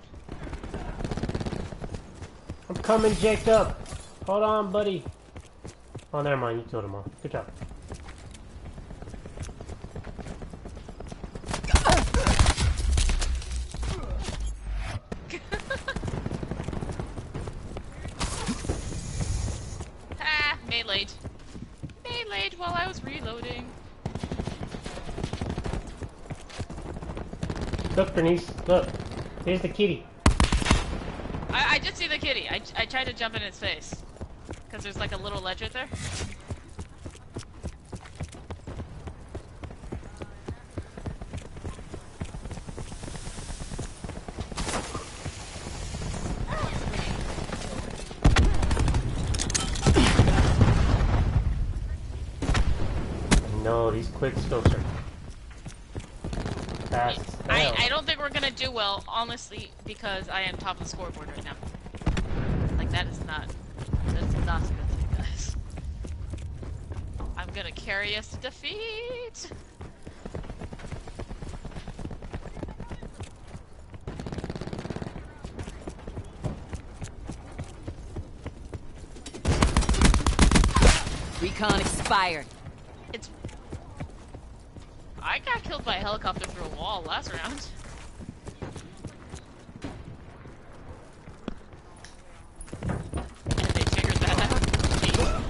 I'm coming, Jacob. Hold on, buddy. Oh, never mind. You killed them all. Good job. Ha! Melee'd. Melee'd while I was reloading. Look, Bernice. Look. Here's the kitty. I did see the kitty. I tried to jump in its face. Because there's like a little ledge right there. No, these quick scopes are fast. Damn. I don't think we're gonna do well, honestly, because I am top of the scoreboard right now. Like, that's not a good thing, guys. I'm gonna carry us to defeat! Recon expired. It's... I got killed by a helicopter through a wall last round. And they figured that out. Jeez.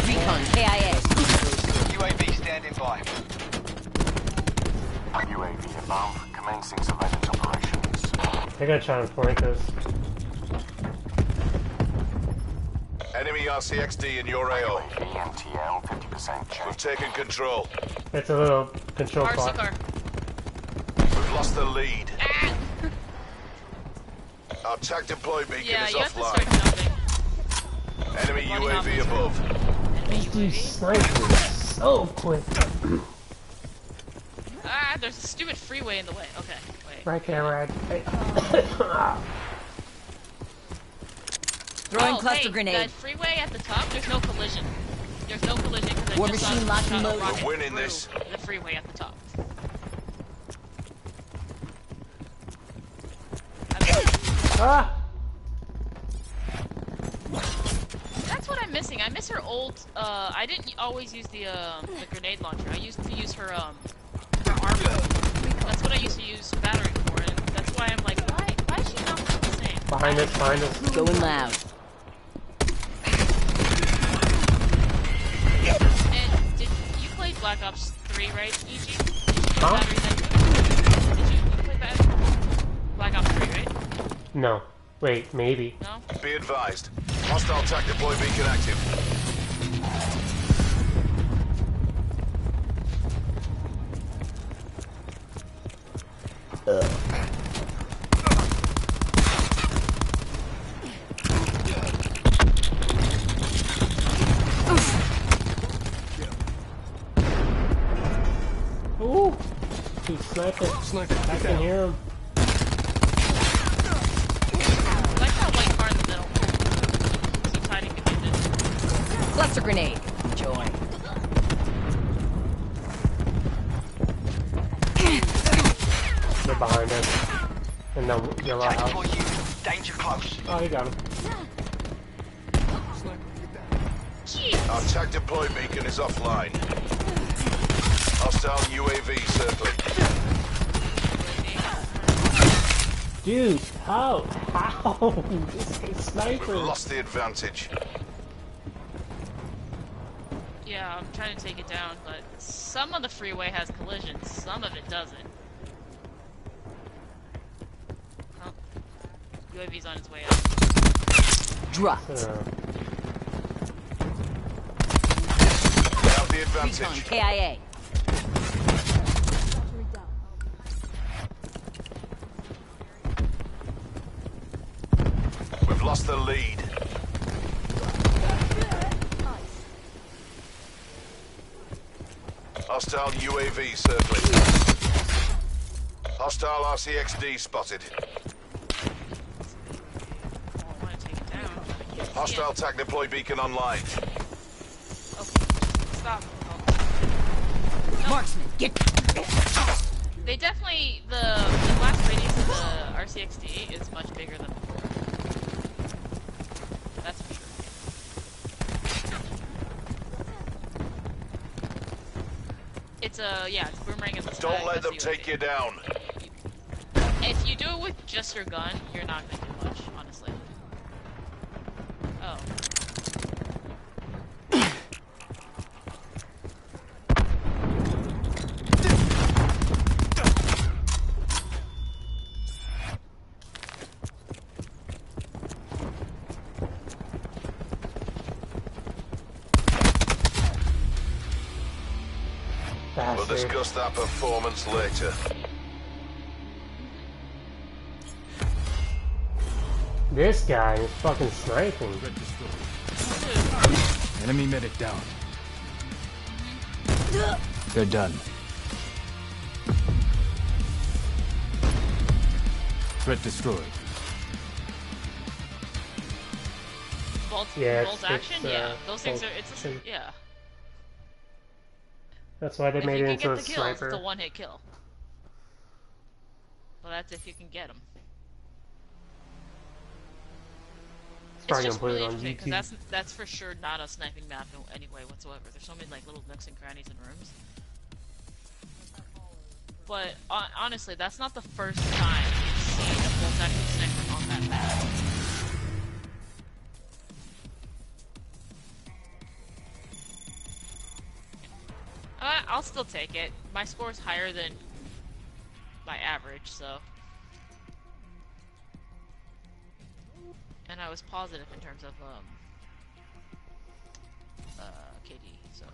Recon KIA. UAV standing by. UAV above, commencing surveillance operations. They're gonna try and flank us. Enemy RCXD in your AO. UAV MTL 50% check. We've taken control. It's a little control RC plot. car. We've lost the lead. Ah! Our TAC deploy beacon Yeah, is you have to offline. start jumping. Enemy Bloody UAV hell. above. Enemy These dudes UAV. sniping so quick. Ah, there's a stupid freeway in the way. Okay, wait. Right there, Rad. Hey. Throwing Oh, cluster hey, grenade. that freeway at the top, there's no collision. There's no collision because I War just machine locked and shot a loaded. rocket We're winning through this. the freeway at the top. Ah! That's what I'm missing. I miss her old. I didn't always use the grenade launcher. I used to use her armor. That's what I used to use battery for, and that's why I'm like, why is she not the same? Behind us, behind us. Going loud. And did you play Black Ops 3, right, EG? Huh? Did you play Black Ops 3, right? No. Wait, maybe. No? Be advised. Hostile TAC deploy beacon active. Ooh! He's sniping. I can hear him. I like that white car in the middle. So tiny behind it. Cluster grenade. Joy. They're behind us. In the yellow TAC house. deploy unit. Danger close. Oh, you got him. Jeez! Our TAC deploy beacon is offline. Hostile UAV circling. Dude, how? How? This guy's We've sniper. lost the advantage. Yeah, I'm trying to take it down, but some of the freeway has collisions, some of it doesn't. Oh. UAV's on its way out. Dropped. We have the Recon advantage. KIA. We've lost the lead. Hostile UAV circling. Hostile RCXD spotted. Oh, I want to take it down. I can't see Hostile it. TAC deploy beacon online. Okay, stop. Marksman, get. They definitely, the blast radius of the RCXD is much bigger than before. That's for sure. It's a, yeah, it's boomerang in the sky. Don't let that's them the take UAV. you down. If you do it with just your gun, you're not gonna do much, honestly. Oh. Discuss that performance later. This guy is fucking sniping. Enemy medic down. They're done. Threat destroyed. Bolt, Yeah, bolt action? Yeah. Those things are, bolt yeah. That's why they If made you it can into get a the kills, sniper. it's a one-hit kill. Well, that's if you can get them. It's It's probably just gonna put really it on interesting, because YouTube. that's for sure not a sniping map in any way whatsoever. There's so many like little nooks and crannies and rooms. But honestly, that's not the first time you've seen a bolt-action sniper on that map. I'll still take it. My score's higher than my average, so. And I was positive in terms of KD, so.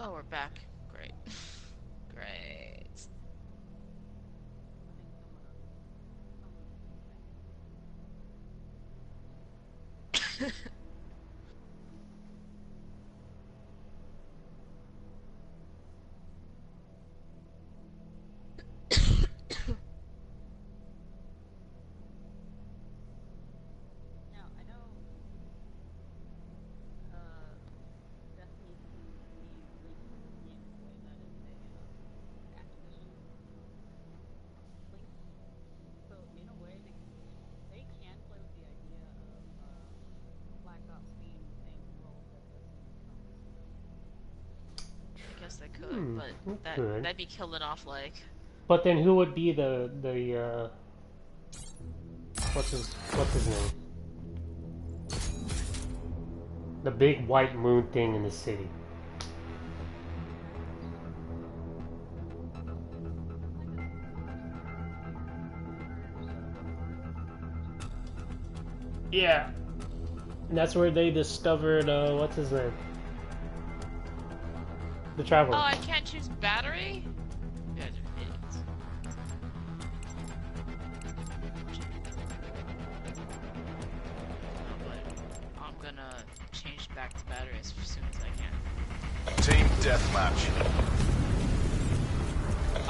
Oh, we're back. Great. Great. Now, I know, Destiny can be recently in a way that is a, Activision link. So, in a way, they can play with the idea of, Black Ops being the same role that Destiny becomes. I guess they could, but Could. that'd be killing off like. But then who would be the what's his name? The big white moon thing in the city. Yeah. And that's where they discovered what's his name? The Traveler. Oh, I can't choose battery? You guys are idiots. But I'm gonna change back to battery as soon as I can. Team deathmatch.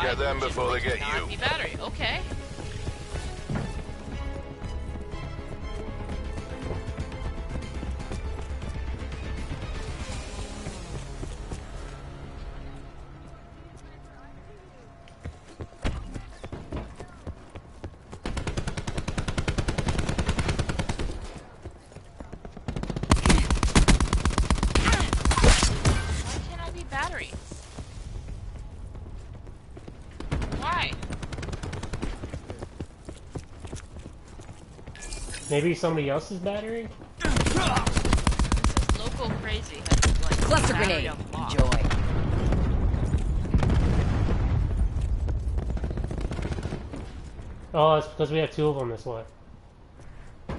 Get them before they get Not you. be battery, okay. Why can't I be battery? Why? Maybe somebody else's battery? This is local crazy has like Cluster battery grenade. unlocked. Enjoy. Oh, it's because we have two of them. That's why. Well,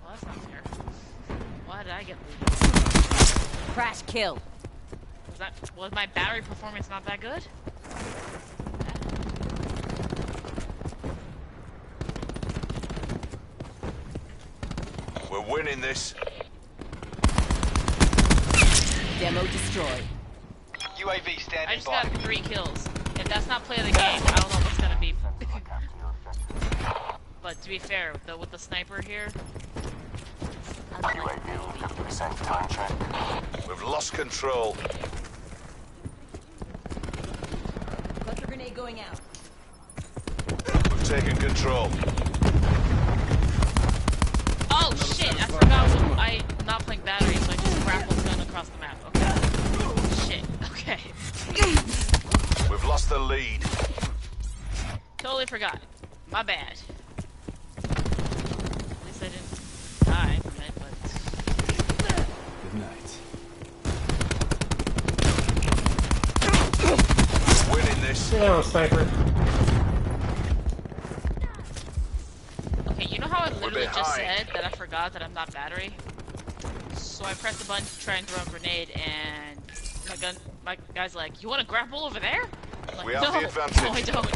that's not fair. Why did I get looted? Crash kill. Was my battery performance not that good? We're winning this. Demo destroyed. UAV standing I just by. got 3 kills. If that's not play of the game, I don't know what's gonna be. But to be fair, with the sniper here, UAV 50% time check. We've lost control. Cluster grenade going out. We've taken control. oh shit! I forgot I'm not playing battery, so I just grappled gun across the map. Okay. Shit. Okay. We've lost the lead. Totally forgot. My bad. At least I didn't die from it, but. Good night. Winning this. Sit down, sniper. Hey, you know how I literally just behind. said that I forgot that I'm not battery? So I pressed the button to try and throw a grenade, and my guy's like, "You want to grapple over there?" I'm like, We have "No, the advantage. no, I don't."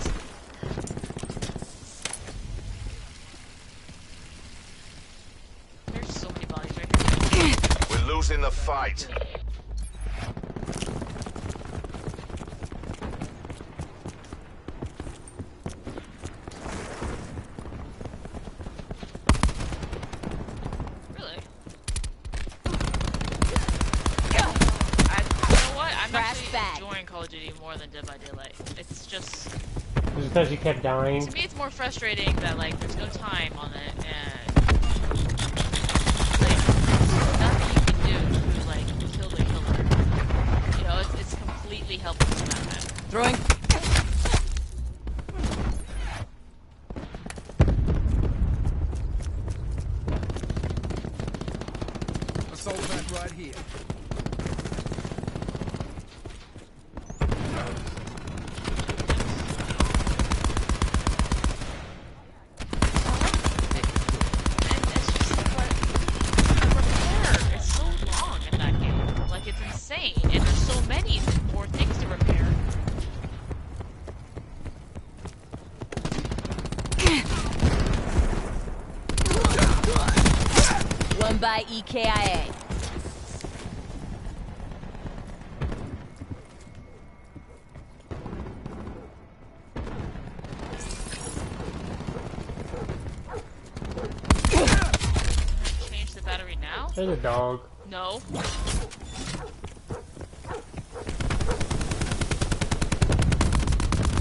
There's so many bodies right here. We're losing the fight. Really? You know what? I'm Trash actually bag. enjoying Call of Duty more than Dead by Daylight. It's just, Just because you kept dying. to me, it's more frustrating that like there's no time on it, and like there's nothing you can do to like kill the killer. You know, it's completely helpless in that matter. Throwing. Assault vent right here. And it's just like the repair is so long in that game. Like it's insane, and there's so many more things to repair. One by EKIA. Change the battery now? There's a dog. No.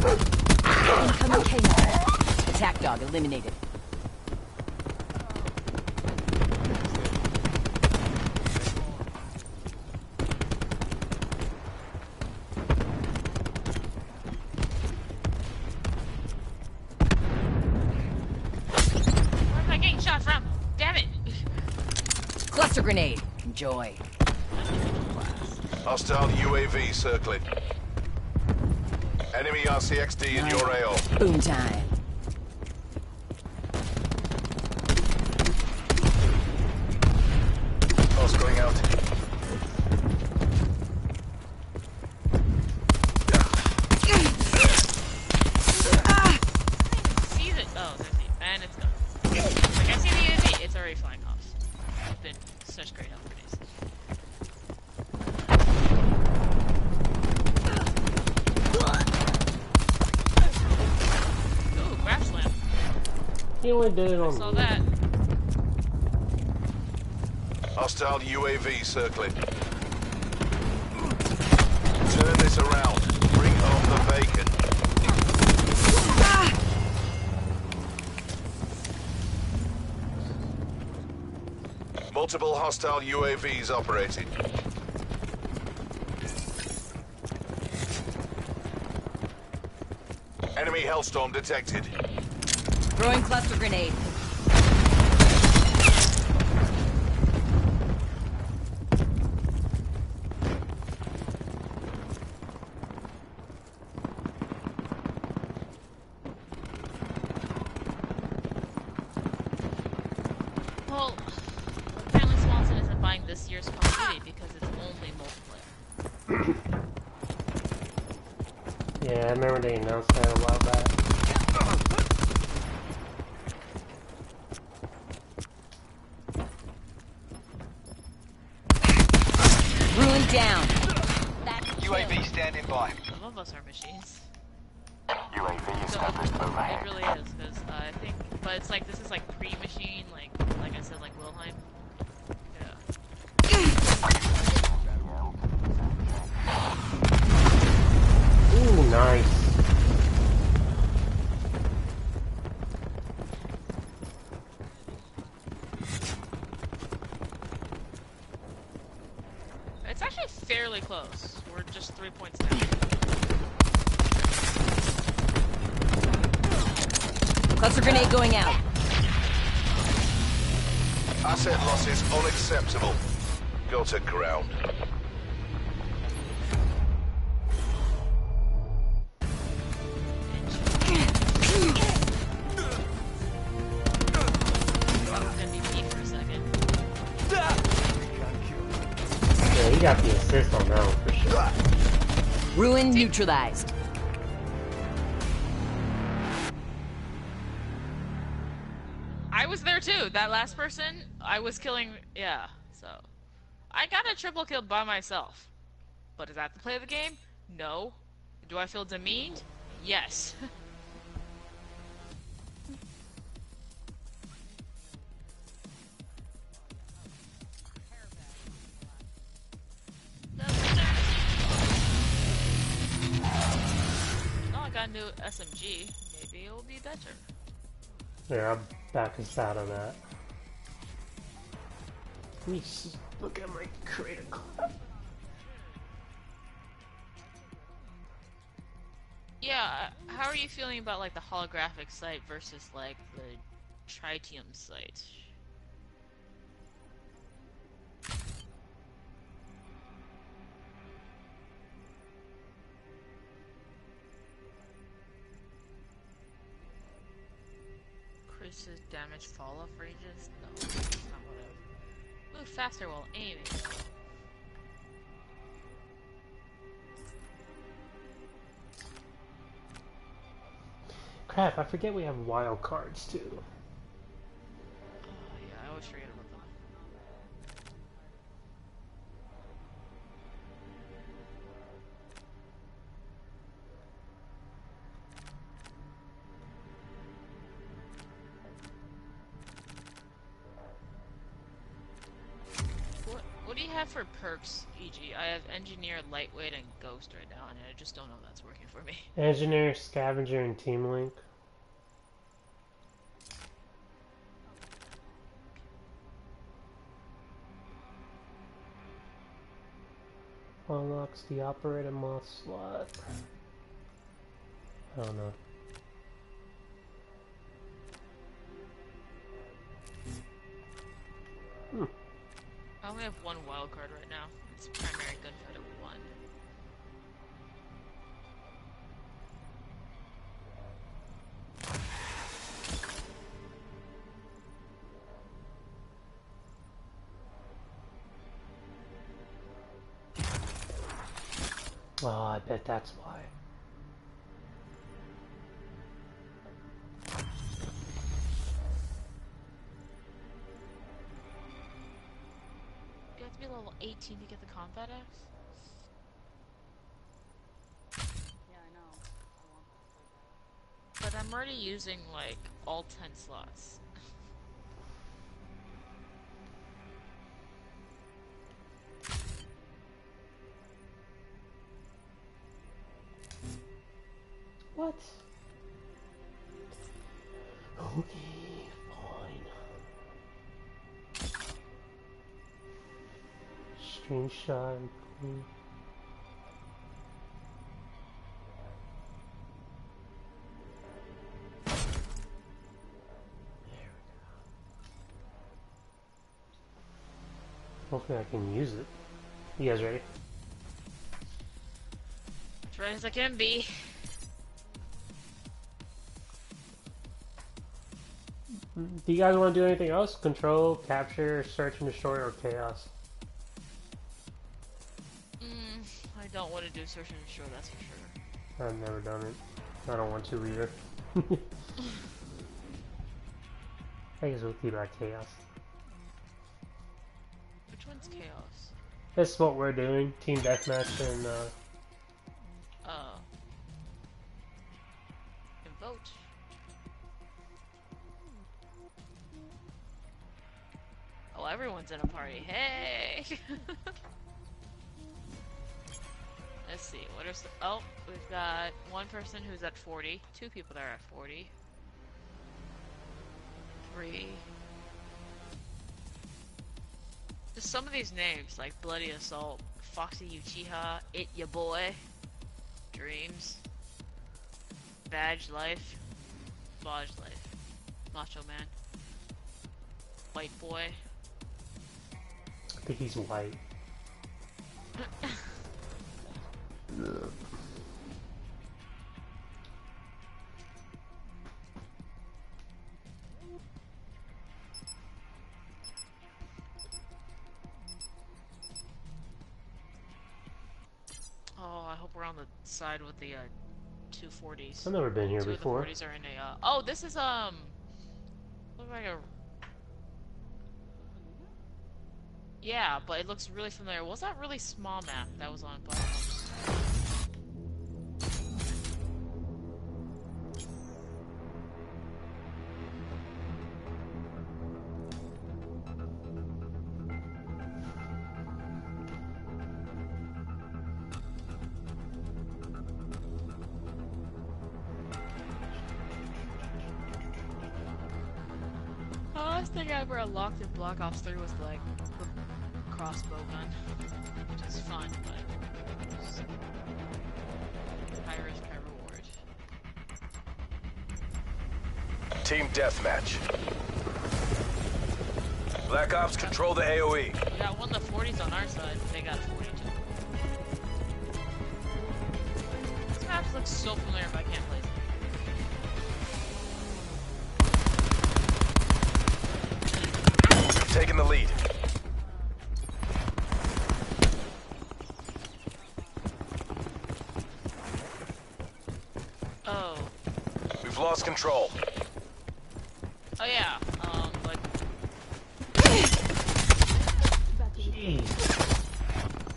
Incoming K9. Attack dog eliminated. Where am I getting shot from? Damn it! Cluster grenade. Enjoy. Hostile UAV circling. Enemy RCXD in your AO. Boom time. Pulse going out. See the there's the and it's gone. Like I see the UAV, it's already flying off. It's been such great help for days. Ooh, grab slam. He only did it I on saw me. that. Hostile UAV circling. Turn this around. Bring home the bacon. Multiple hostile UAVs operating. Enemy Hellstorm detected. Throwing cluster grenade. Well, apparently Swanson isn't buying this year's Call of Duty because it's only multiplayer. Yeah, I remember they announced that a while back. Ruined down. UAV standing by. Some of us are machines. UAV No, established it overhead. really is, because I think, but it's like, this is like pre-machine, like I said, like Wilhelm. Yeah. Ooh, nice. It's actually fairly close. We're just 3 points down. Cluster grenade going out. Asset losses unacceptable. Go to ground. got the assist on that one for sure. Ruin neutralized. I was there too. That last person, I was killing. Yeah, so I got a triple kill by myself. But is that the play of the game? No. Do I feel demeaned? Yes. Oh, I got a new SMG. Maybe it will be better. Yeah, I'm back out on that. Let me just look at my creator class. Yeah, how are you feeling about like the holographic site versus like the tritium site? Increases damage fall off ranges? No, that's not what I... Move faster while aiming. Crap, I forget we have wild cards too. Oh yeah, I always forget about them. What do you have for perks, e.g.? I have Engineer, Lightweight, and Ghost right now, and I just don't know if that's working for me. Engineer, Scavenger, and Team Link. Unlocks the operator moth slot. I don't know. I only have one wild card right now. It's primary gunfighter 1. Oh, I bet that's why. You have to be level 18 to get the combat axe? Yeah, I know. I want that so But I'm already using, like, all 10 slots. What? Okay, fine. Screenshot. Hopefully I can use it. You guys ready? As ready as I can be. Do you guys want to do anything else? Control, capture, search and destroy, or chaos? I don't want to do search and destroy, that's for sure. I've never done it. I don't want to either. I guess we'll keep that chaos. Which one's chaos? This is what we're doing. Team deathmatch and And vote. Oh, everyone's in a party. Hey! Let's see, what are some... Oh, we've got one person who's at 40. Two people that are at 40. 3. Just some of these names, like Bloody Assault, Foxy Uchiha, It Ya Boy, Dreams, Badge Life, Bodge Life, Macho Man, White Boy. I think he's white. Ugh. on the side with the 240s. I've never been here Two of the before. 40s are in a. Oh, this is look like a. Yeah, but it looks really familiar. What was that really small map that was on Black Ops? The last thing I ever unlocked in Black Ops 3 was like the crossbow gun, which is fun, but it's high risk, high reward. Team deathmatch. Black Ops control the AOE. We got one of the 40s on our side, they got a 42. This map looks so familiar, but I can't play it. Taking the lead. Oh. We've lost control. Oh yeah, like... Jeez.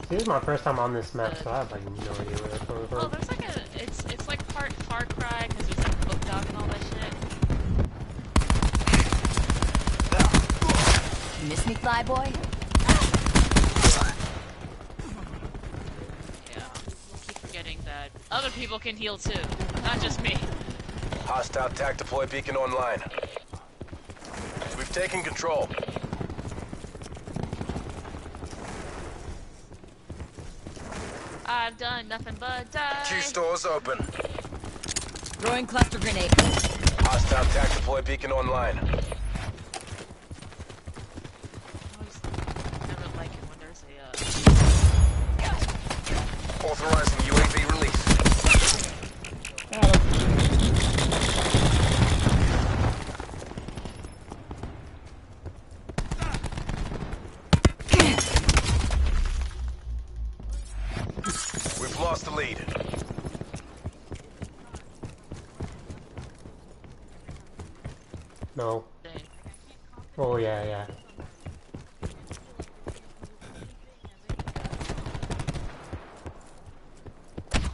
This is my first time on this map, so I have like no idea where that's coming Oh, from. there's like a... It's like part Far Cry, because there's like book dog and all that shit. You miss me, Flyboy? Yeah, keep forgetting that other people can heal too, not just me. Hostile TAC deploy beacon online. We've taken control. I've done nothing but die. Q stores open. Throwing cluster grenade. Hostile TAC deploy beacon online. Never like it when there's a Authorizing UAV release. We've lost the lead. No. thing. Oh yeah, yeah.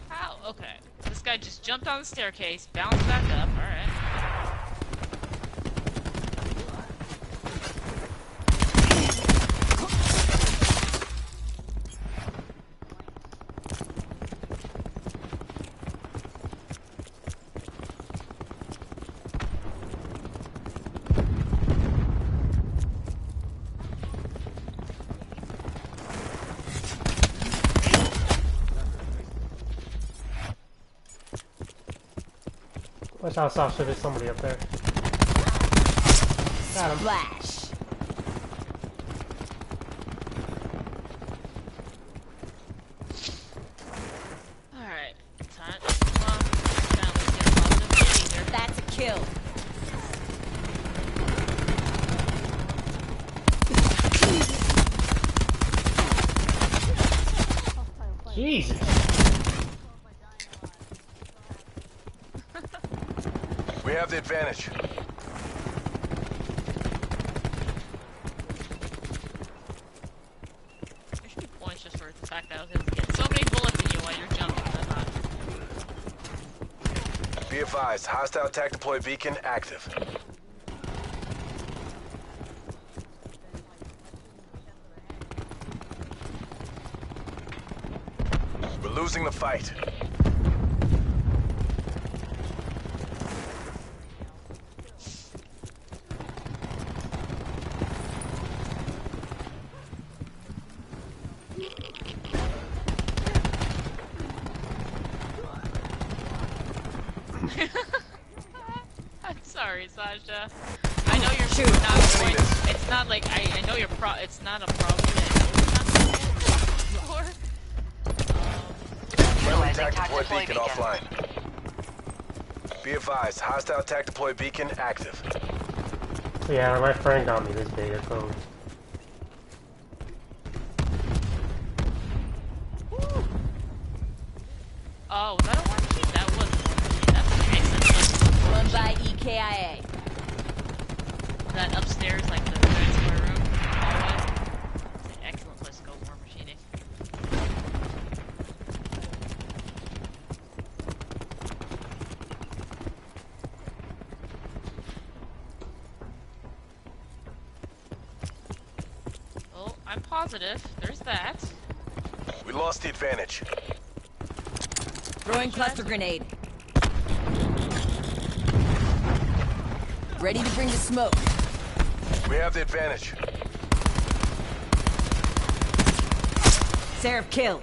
How? Okay. This guy just jumped on the staircase, bounced back up. Alright. Watch out, Sasha, there's somebody up there. Got him. Flash. Alright. Time. Come on. Down. Let's get a positive lead. That's a kill. Jesus. We have the advantage. There should be points just for the fact that I was able to get so many bullets in you while you're jumping. That's not... Be advised, hostile TAC deploy beacon active. We're losing the fight. I'm sorry, Sasha. I know you're not going. It's not like I know you're it's not a problem. Before. Friendly TAC deploy beacon offline. Be advised, hostile TAC deploy beacon active. Yeah, my friend got me this beta code. KIA. That upstairs, like the third square room, hallway. It's an excellent place to go war machining. Oh, I'm positive. There's that. We lost the advantage. Throwing cluster grenade. Ready to bring the smoke. We have the advantage. Seraph kill.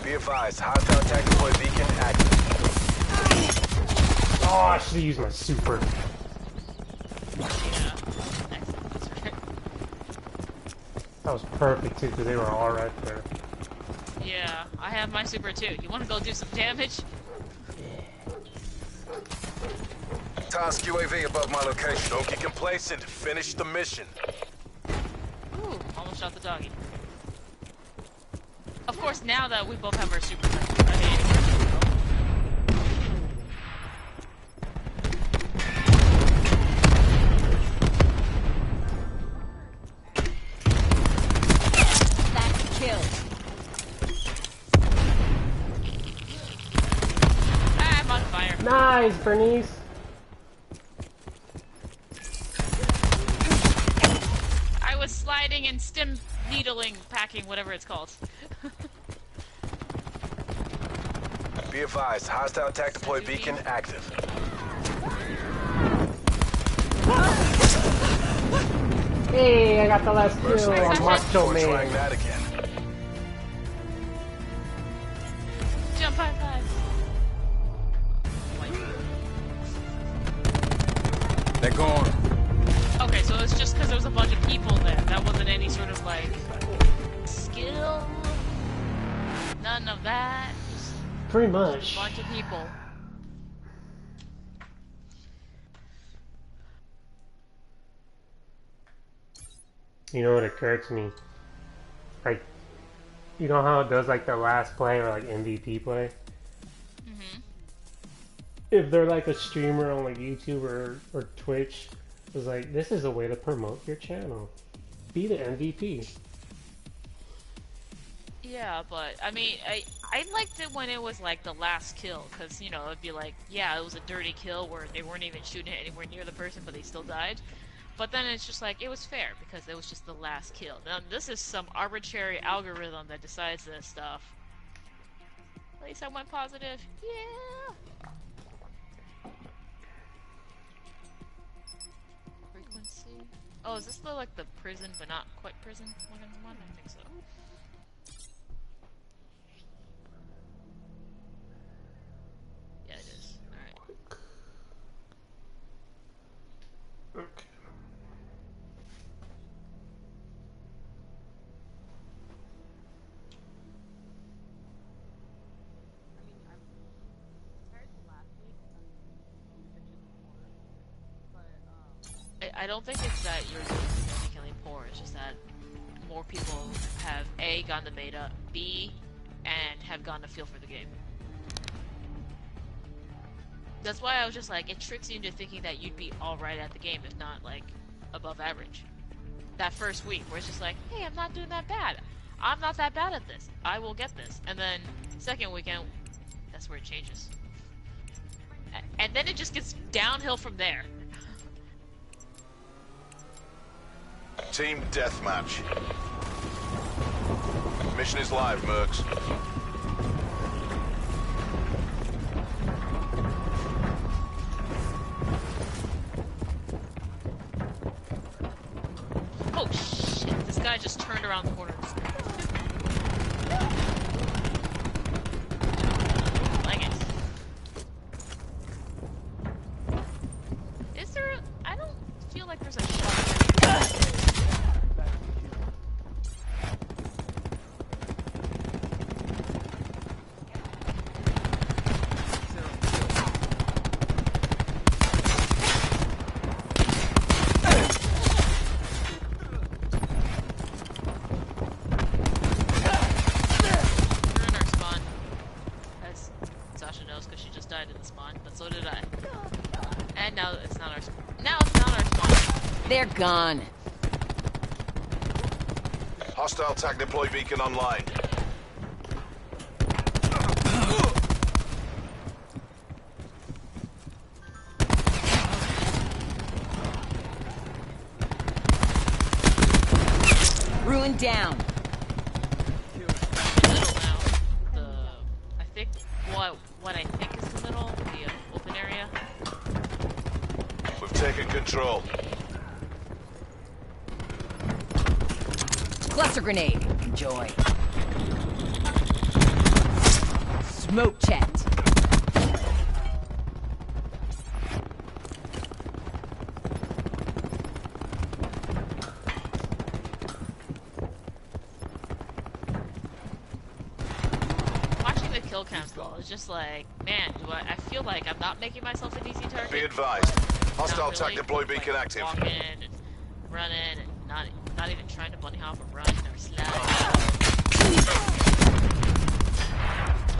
Be advised, hostile attack deploy beacon active. Oh, I should have used my super. Yeah. Excellent. That's right. That was perfect too, because they were all right there. Yeah, I have my super too. You want to go do some damage? Task UAV above my location. Don't get complacent. Finish the mission. Ooh, almost shot the doggy. Of course, now that we both have our super, I mean, That's kill. I'm on fire. Nice, Bernice. I was sliding and stim needling, packing, whatever it's called. Be advised, hostile attack deploy beacon active. Hey, I got the last kill. Mercenaries I'm Macho before trying Man. that again. Jump high five. They're gone. Okay, so it's just because there was a bunch of people there. That wasn't any sort of like skill. None of that. Just Pretty a much. bunch of people. You know what occurred to me? Like, you know how it does like the last play or like MVP play? Mm-hmm. If they're like a streamer on like YouTube or Twitch, it's like, this is a way to promote your channel. Be the MVP. Yeah, but I mean, I liked it when it was like the last kill, because you know it'd be like, yeah, it was a dirty kill where they weren't even shooting anywhere near the person, but they still died. But then it's just like, it was fair because it was just the last kill. Now this is some arbitrary algorithm that decides this stuff. At least I went positive. Yeah. Frequency. Oh, is this the like the prison but not quite prison one? I think so. Yeah, it is. Alright. Okay. I don't think it's that you're doing significantly poor, it's just that more people have A, gotten the beta, B, and have gotten a feel for the game. That's why I was just like, it tricks you into thinking that you'd be alright at the game, if not, like, above average. That first week, where it's just like, hey, I'm not doing that bad. I'm not that bad at this. I will get this. And then, second weekend, that's where it changes. And then it just gets downhill from there. Team deathmatch. Mission is live, Mercs. Oh shit, this guy just turned around the corner. Like it. Is there I don't feel like there's a shot. They're gone. Hostile tag deploy beacon online. Ruin down. Middle now. I think what I think is the middle, the open area. We've taken control. Cluster grenade. Enjoy. Smoke checked. Watching the kill cam though is just like, man, I feel like I'm not making myself an easy target. Be advised. Hostile Not tag really. deploy Like, beacon active. Walking and running and not even trying to bunny hop or run or slide. How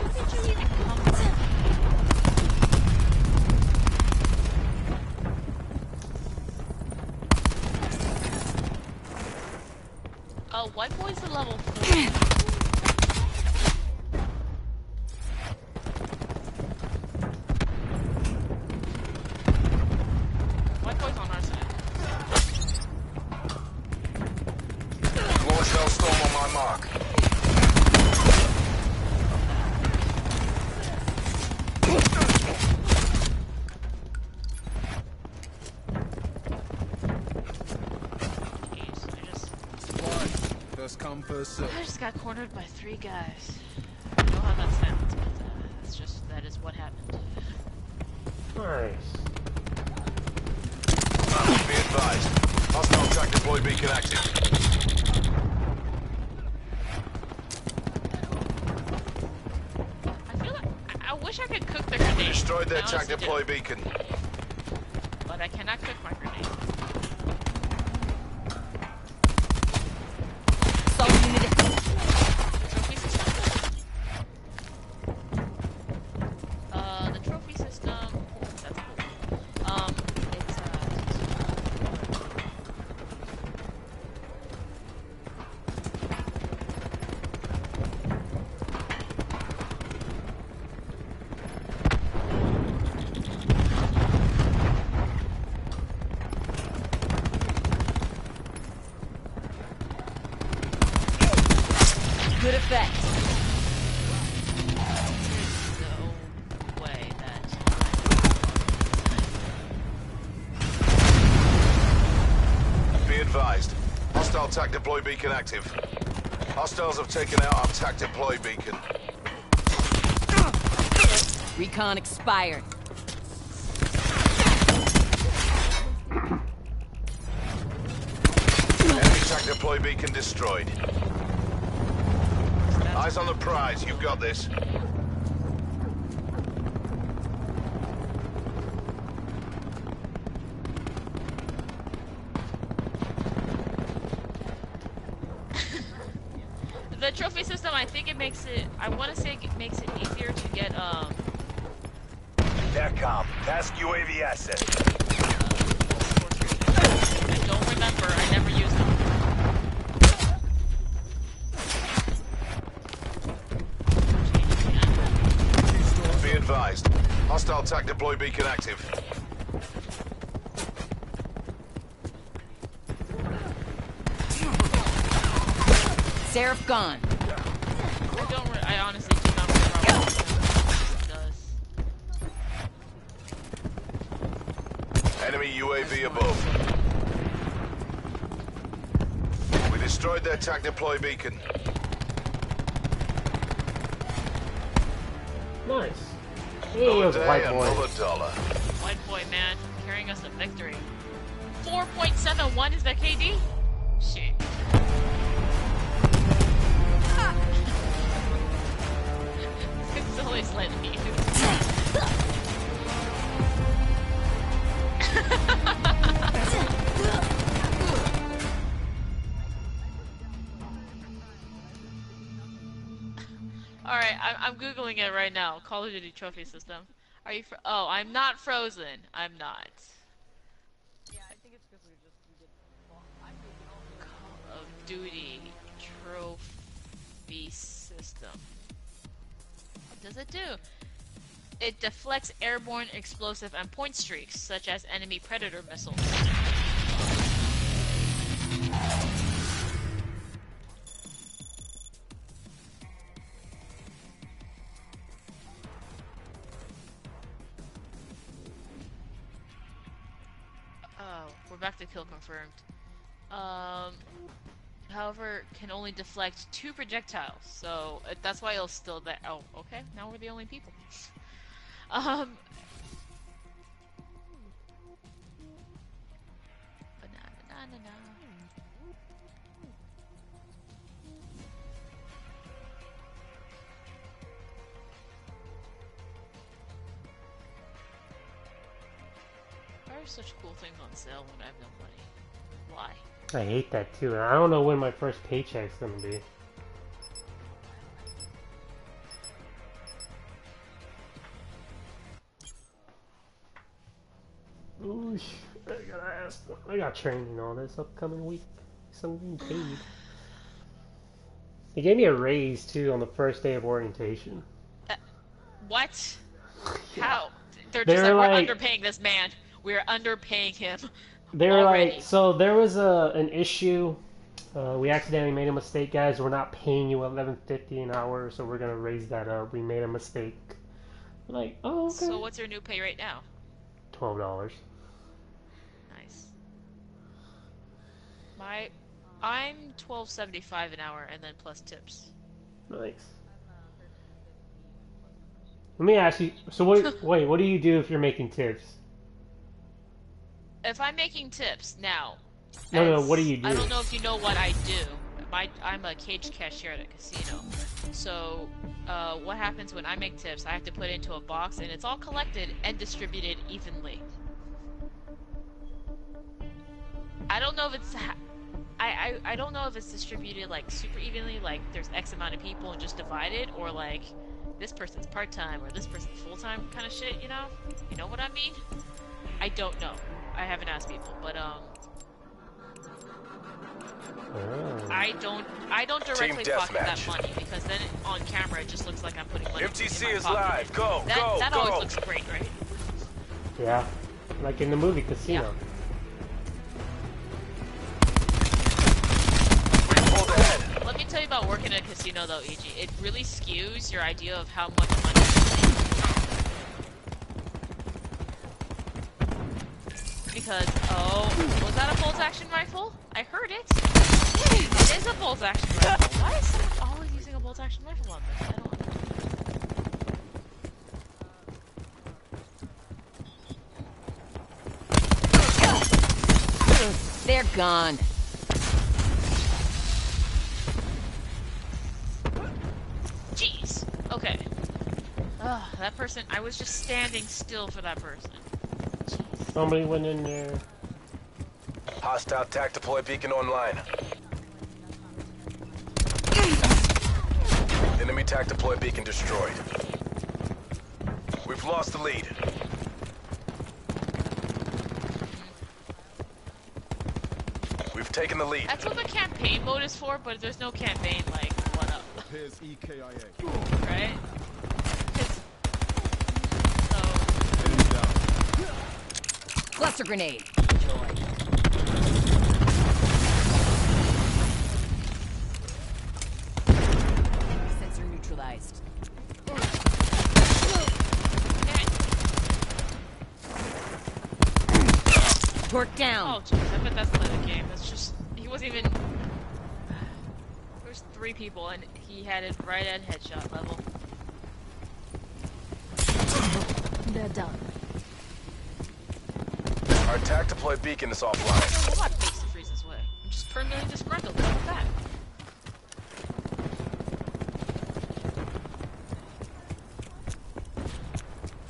did you even come from? Oh, white boy's the level 4. White boy's on our side. Launch Hellstorm on my mark. First come, first serve. I just got cornered by 3 guys. I don't know how that sounds, but that is what happened. Nice. Be advised. Hostile tag deploy beacon active. I feel like I wish I could cook the grenade. Destroyed their I tag honestly deploy do. beacon. But I cannot cook my grenade. Assault unit. Trophy system. The trophy system. That's cool. It's Good effect. there's no way that Be advised. Hostile tag deploy beacon active. Hostiles have taken out our tag deploy beacon. Recon expired. Enemy tag deploy beacon destroyed. Eyes on the prize. You've got this. the trophy system. I think it makes it. I want to say it makes it easier to get TACCOM, task UAV asset. I don't remember. I never used them. Be advised. Hostile tag deploy beacon active. Seraph gone. I honestly do not remember what it does. Enemy UAV above. We destroyed their tag deploy beacon. Nice. Hey, it Another was day, white boy. another dollar. White boy, man, carrying us to victory. 4.71 is the KD? Shit. It's always letting me. Alright, I'm googling it right now. Call of Duty trophy system. Are you oh, I'm not frozen. I'm not. Yeah, I think it's because we did duty trophy system. What does it do? It deflects airborne, explosive, and point streaks, such as enemy predator missiles. We're back to kill confirmed. However, can only deflect 2 projectiles, so that's why it'll still that. Oh, okay. Now we're the only people. Banana. Why are such cool things on sale when I have no money? Why? I hate that too. I don't know when my first paycheck's gonna be. Ooh, I got training all this upcoming week. Something paid. They gave me a raise too on the first day of orientation. What? Yeah. How? They're They just were like, we're like- underpaying this man. We're underpaying him. They were already. like, so there was an issue. We accidentally made a mistake, guys. We're not paying you $11.50 an hour, so we're gonna raise that up. We made a mistake. I'm like, oh, okay. So what's your new pay rate now? $12. Nice. I'm $12.75 an hour, and then plus tips. Nice. Let me ask you. So wait, what do you do if you're making tips? If I'm making tips now. No, what do you do? I don't know if you know what I do. I'm a cage cashier at a casino. So, what happens when I make tips? I have to put it into a box, and it's all collected and distributed evenly. I don't know if it's I don't know if it's distributed like super evenly, like there's X amount of people and just divided, or like this person's part-time or this person's full-time kind of shit, you know? You know what I mean? I don't know. I haven't asked people, but I don't directly pocket that money, because then on camera it just looks like I'm putting money MTC in my is pocket. live. Go, That go, always go. looks great, right? Yeah, like in the movie Casino. Hold ahead. Let me tell you about working at a casino though, EG. It really skews your idea of how much money you make. Because, was that a bolt action rifle? I heard it. It is a bolt action rifle. Why is someone always using a bolt action rifle on this? I don't understand. They're gone. Jeez. Okay. Ugh, that person, I was just standing still for that person. Somebody went in there. Hostile TAC deploy beacon online. Enemy TAC deploy beacon destroyed. We've lost the lead. We've taken the lead. That's what the campaign mode is for, but there's no campaign, like, what up? Here's EKIA. Right? Cluster grenade. Sensor neutralized. Torque down. Oh, jeez, I bet that's the game. That's just, he wasn't even, there's 3 people and he had it right at headshot level. They're done. Our TAC deploy beacon is offline. I'm not face to freeze this way. I'm just permanently disgruntled. How about that?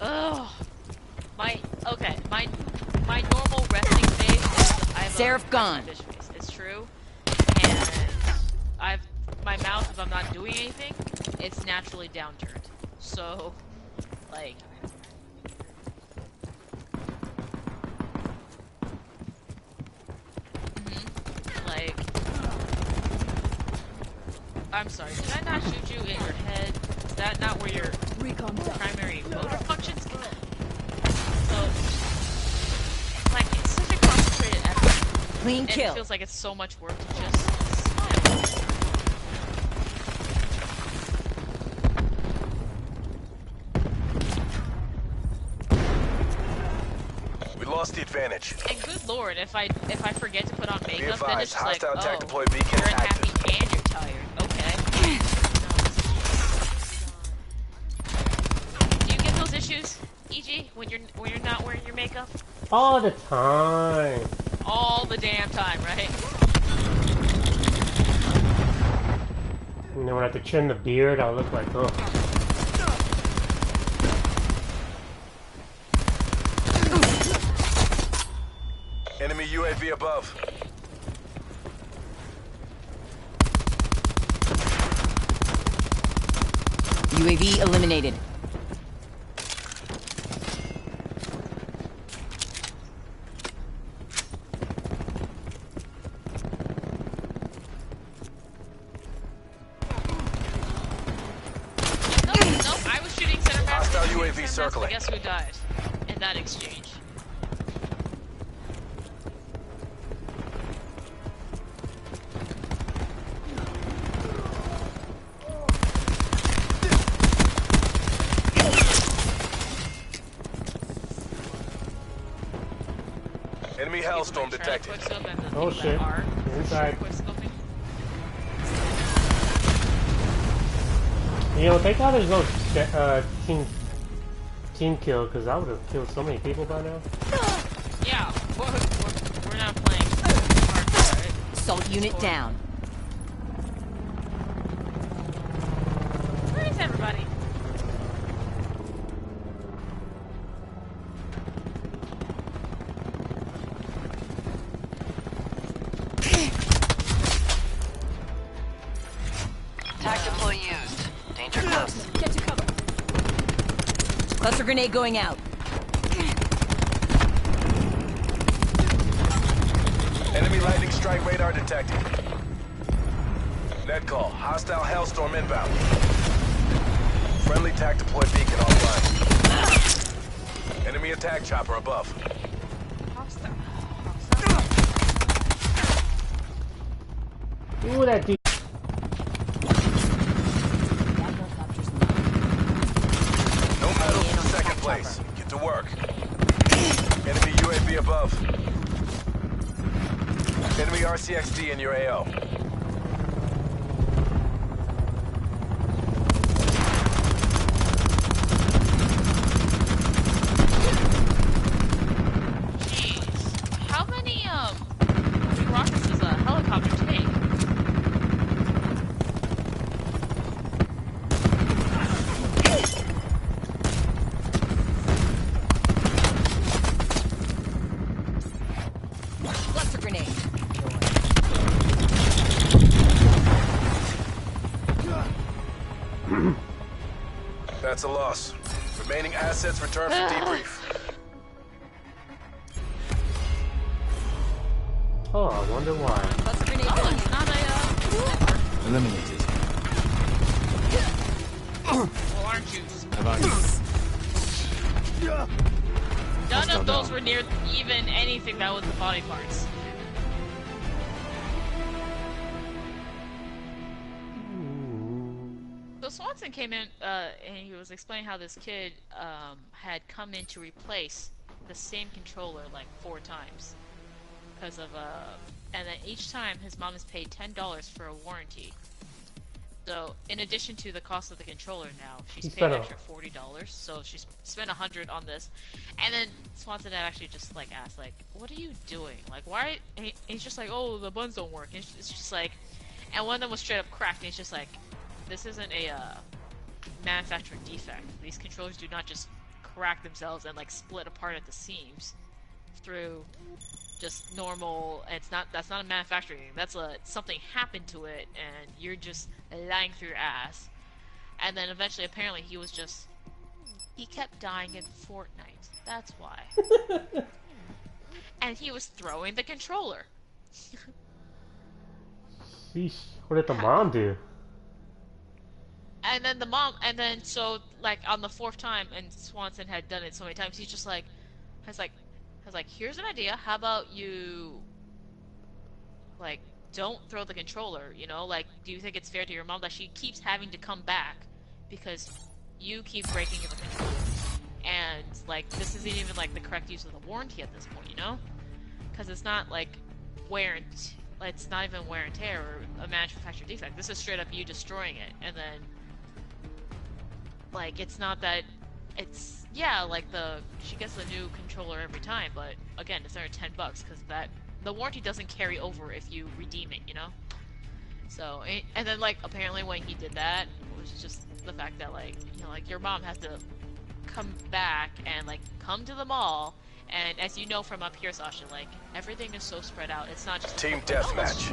Ugh. My normal resting face is I have Seraph gone. fish face. It's true. And my mouth, if I'm not doing anything, it's naturally downturned. So, like, like, I'm sorry, did I not shoot you in your head? Is that not where your primary motor functions go? So, like, it's such a concentrated effort. Clean And kill. it feels like it's so much work to just smile. We lost the advantage. And good lord, if I forget to put on Be makeup, then it's advised, just like, hostile attack oh, deploy beacon you're unhappy active. and you're tired. Okay. Do you get those issues, EG, when you're not wearing your makeup? All the time. All the damn time, right? You know, when I have to trim the beard, I'll look like, oh. Enemy UAV above. UAV eliminated. Nope, I was shooting center mass. Hostile you were UAV shooting center mass, circling. but guess who died in that exchange? Enemy Hellstorm detected. Oh shit. Inside. You know, thank God there's no team kill, because I would have killed so many people by now. Yeah, we're not playing hardcore, right? Assault unit down. Where is everybody? Attack deploy used. Danger close. Get to cover. Cluster grenade going out. Enemy lightning strike radar detected. Net call. Hostile Hellstorm inbound. Friendly tac deploy beacon offline. Enemy attack chopper above. Ooh, that dude. No medals for second place. Get to work. Enemy UAV above. Enemy RCXD in your AO. Jeez. How many rockets does a helicopter take? Cluster grenade. That's a loss. Remaining assets return for debrief. Oh, I wonder why. Cluster grenade Oh, going. it's not a Eliminated. well, aren't you? None of those were near even anything that was the body parts. So Swanson came in and he was explaining how this kid had come in to replace the same controller like 4 times because of and then each time his mom has paid $10 for a warranty. So in addition to the cost of the controller now, she's paid an extra $40. So she's spent $100 on this, and then Swanson had actually just like asked like, "What are you doing? Like, why?" And he's just like, "Oh, the buttons don't work." And it's just like, and one of them was straight up cracked. And he's just like, "This isn't a manufacturing defect. These controllers do not just crack themselves and like split apart at the seams through just normal. That's not a manufacturing thing. That's something happened to it, and you're just lying through your ass." And then eventually, apparently, he kept dying in Fortnite. That's why. And he was throwing the controller. Sheesh. What did the mom do? And then the mom, and then so like on the fourth time, and Swanson had done it so many times, he's just like, has like, here's an idea. How about you, like, don't throw the controller? You know, like, do you think it's fair to your mom that she keeps having to come back because you keep breaking the controller? And like, this isn't even like the correct use of the warranty at this point, you know? Because it's not like wear and it's not even wear and tear or a manufacturer defect. This is straight up you destroying it, and then like it's not that it's yeah like she gets the new controller every time, but again it's under $10 because that the warranty doesn't carry over if you redeem it, you know. So and then like apparently when he did that it was just the fact that like you know like your mom has to come back and like come to the mall. And as you know from up here, Sasha, like everything is so spread out. It's not just Team like, deathmatch.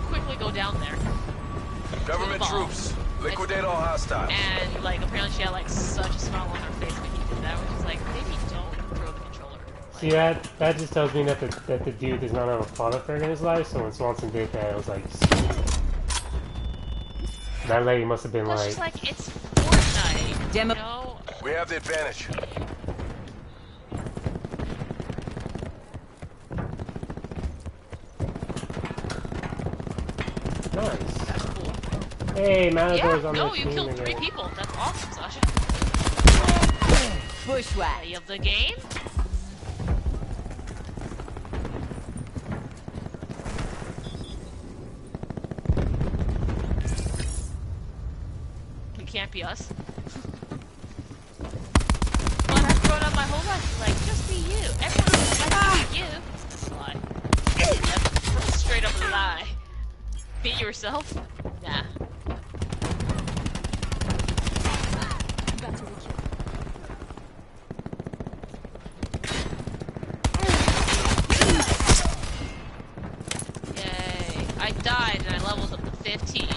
Quickly go down there. Government troops, liquidate all hostiles. And like apparently she had like such a smile on her face when he did that. Where she's like, maybe don't throw the controller. Like, See that just tells me that the dude does not have a father figure in his life. So when Swanson did that, I was like, that lady must have been like. Just like it's Fortnite, you know? We have the advantage. Nice. That's cool. Hey, Matador's on no, the you team killed 3 again. people. That's awesome, Sasha. Bushwhack. Play of the game? It can't be us. But I've grown up my whole life, like, just be you. Everyone's like, be you. That's a lie. That's a straight up lie. Be yourself? Nah. Yay. I died and I leveled up to 15.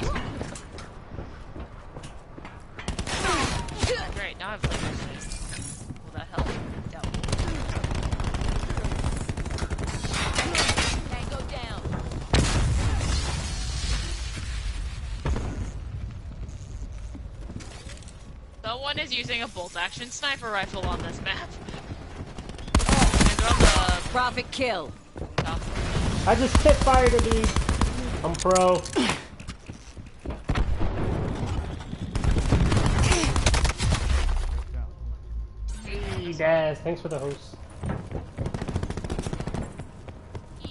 Great, now I have like this. Will that help? Doubtful. Tango down. Someone is using a bolt-action sniper rifle on this map. And they're on the Profit kill. top. I just hit fire to me. I'm pro. Hey, Daz, thanks for the host. Yeah.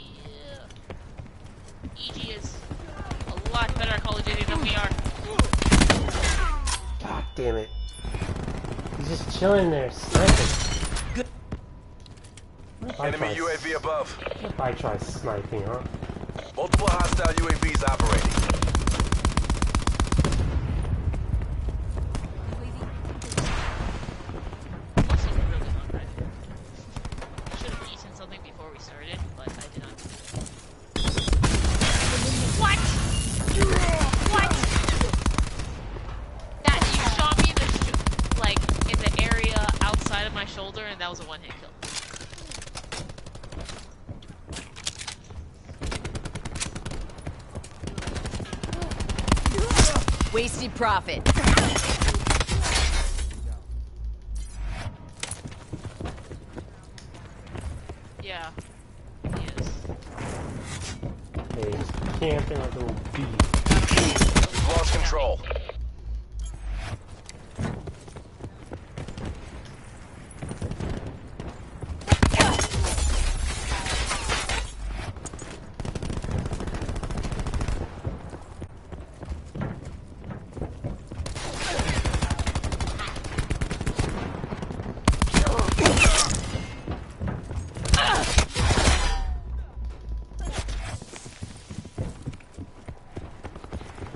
EG is a lot better at Call of Duty than we are. God damn it. He's just chilling there, sniping. Enemy UAV above. If I try sniping, huh? Multiple hostile UAVs operating. I'm also really hungry. I should have eaten something before we started, but I did not. What? What? That you shot me in the like in the area outside of my shoulder, and that was a one-hit kill. Wasted profit. Yeah. He is. Hey, he's camping like a little bee. We've lost control.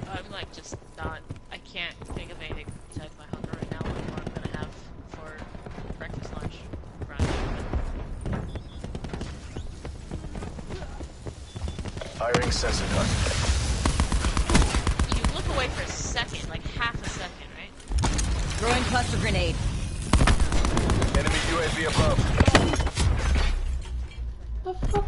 I'm like just not. I can't think of anything besides my hunger right now. Like what I'm gonna have for breakfast, lunch, brunch. Firing sensor gun. You look away for a second, like half a second, right? Throwing cluster grenade. Enemy UAV above. The fuck?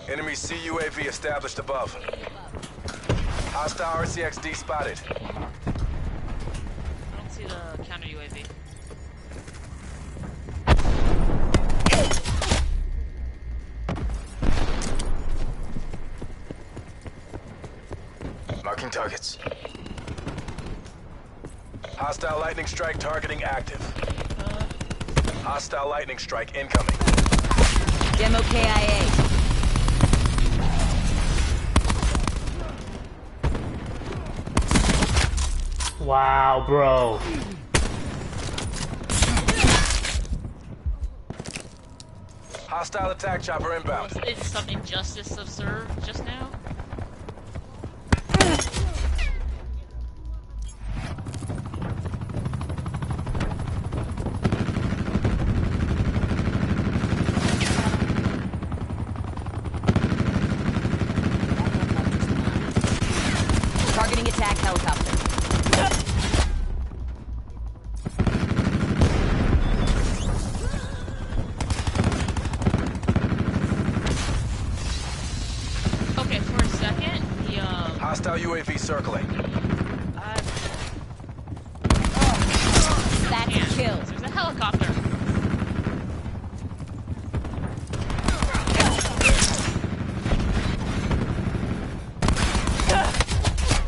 Enemy CUAV established above. Hostile RCXD spotted. I don't see the counter UAV. Marking targets. Hostile lightning strike targeting active. Hostile lightning strike incoming. Demo KIA. Wow, bro. Hostile attack chopper inbound. Did some injustice observed just now? Targeting attack helicopter. Okay, for a second, the Hostile UAV circling. That's a kill. There's a helicopter.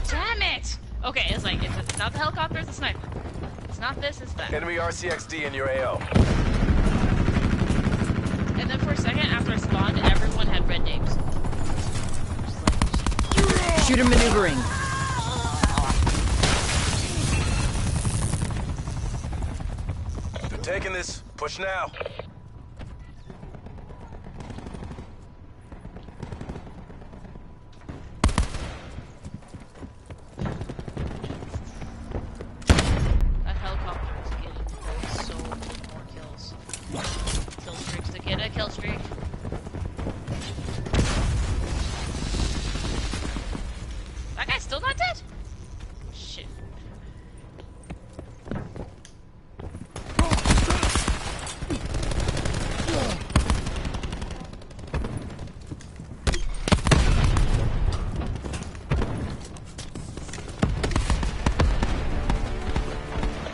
Damn it! Okay, it's like, it's not the helicopter, it's the sniper. It's not this, it's that. Enemy RCXD in your AO. And then for a second, after I spawned, everyone had red names. Shooter maneuvering. They're taking this. Push now. That helicopter is getting so many more kills. Kill streaks to get a kill streak. That guy's still not dead? Shit.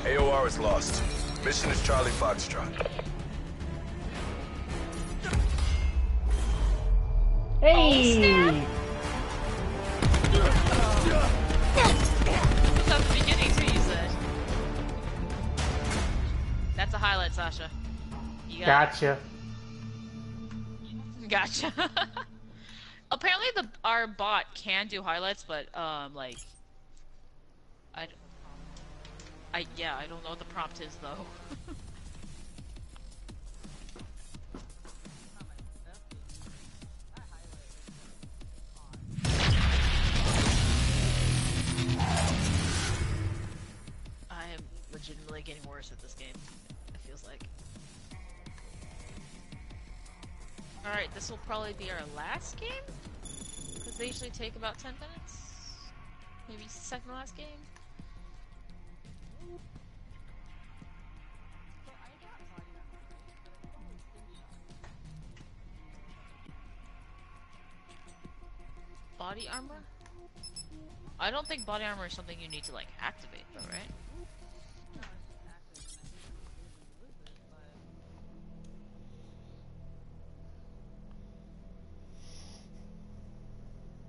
AOR is lost. Mission is Charlie Foxtrot. Hey! From the beginning too, you said. That's a highlight, Sasha. You got Gotcha. it. Gotcha. Apparently our bot can do highlights, but like I don't know what the prompt is though. I am legitimately getting worse at this game, it feels like. Alright, this will probably be our last game? Because they usually take about 10 minutes? Maybe second to last game? Body armor? I don't think body armor is something you need to like activate though, right?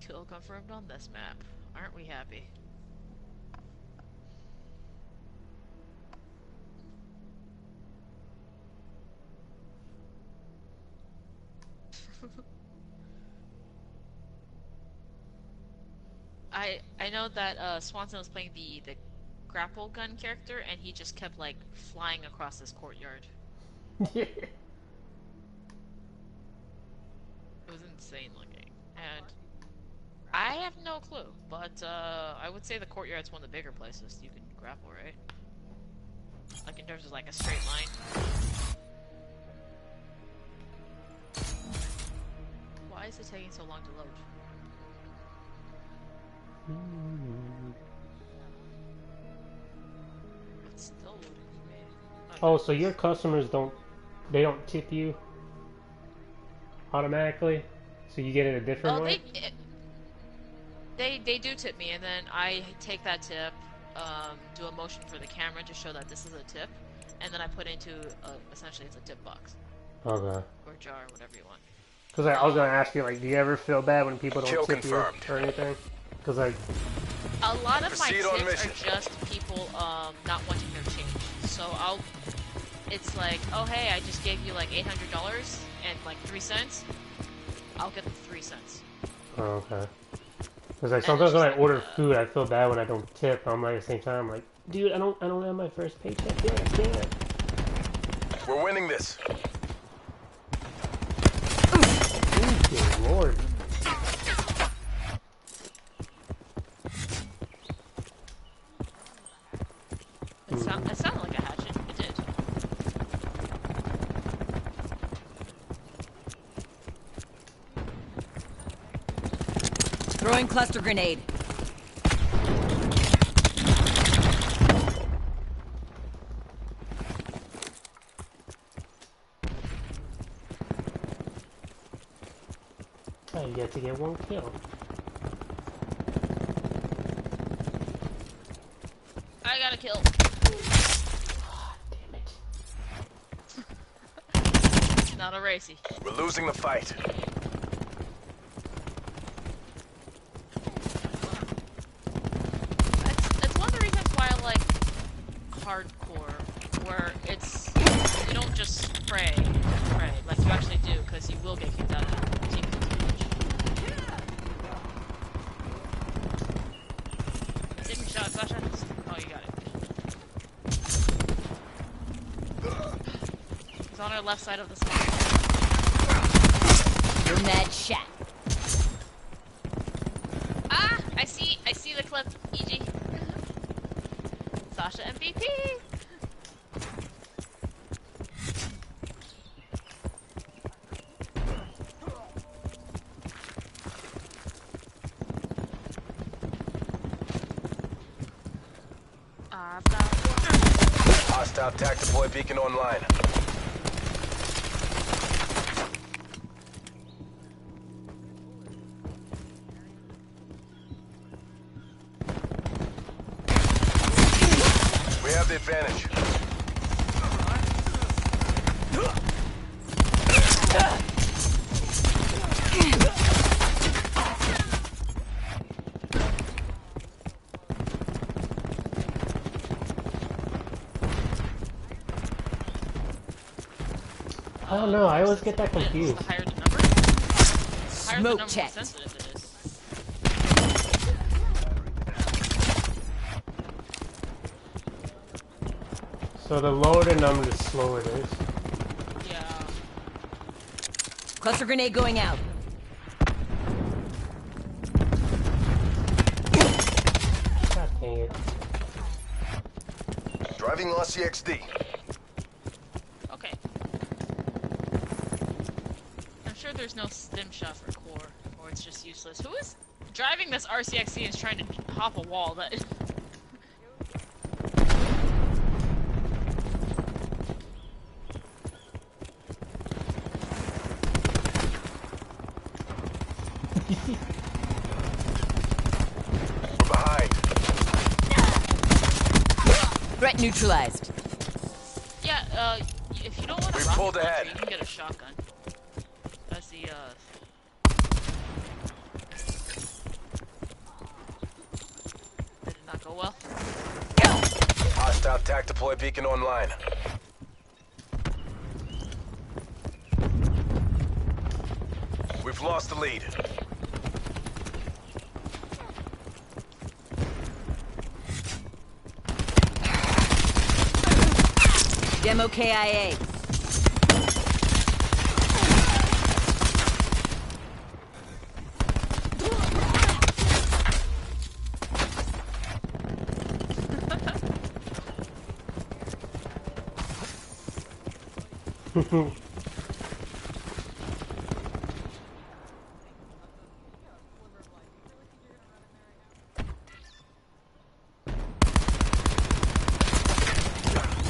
Kill confirmed on this map. Aren't we happy? I know that Swanson was playing the grapple gun character and he just kept like flying across this courtyard. Yeah. It was insane looking. And I have no clue, but I would say the courtyard's one of the bigger places you can grapple, right? Like in terms of like a straight line. Why is it taking so long to load? It's still loading for me. Oh, so your customers don't tip you automatically? So you get it a different Oh, way? they do tip me, and then I take that tip, do a motion for the camera to show that this is a tip, and then I put into essentially it's a tip box Okay. or jar, whatever you want. Because I was gonna ask you, like, do you ever feel bad when people don't Kill tip you confirmed. or anything? Because like, A lot of my Proceed on tips mission. are just people not wanting their change. So it's like, oh hey, I just gave you like $800 and like 3 cents. I'll get the 3 cents. oh, okay. Because like And sometimes it's when I just order like, food, I feel bad when I don't tip. I'm like at the same time, like, dude, I don't have my first paycheck yet. I can't. We're winning this. Thank you, Lord. It sounded like a hatchet. It did. Throwing cluster grenade. I get to get 1 kill. I got a kill. Damn it. Not a racy. We're losing the fight. It's one of the reasons why I like hardcore, where you don't just spray like you actually do, because you will get kicked out of the team. Taking shot, Sasha. Oh, you got it. He's on our left side of the spawn. You're mad shot. Ah! I see the clip, EG. Sasha MVP! Hostile TAC deploy beacon online. We have the advantage. I don't know. I always get that The confused. higher the number, the Smoke more checked. sensitive it is. So the lower the number, the slower it is. Yeah. Cluster grenade going out. God dang it. Driving RCXD. Okay. I'm sure there's no stim shot for core, or it's just useless. Who is driving this RCXD and is trying to hop a wall? That. We're behind. Threat neutralized. Yeah. If you don't want We a rocket pulled launcher, ahead. you can get a shotgun. That's the That did not go well. Hostile TAC deploy beacon online. We've lost the lead. Demo KIA.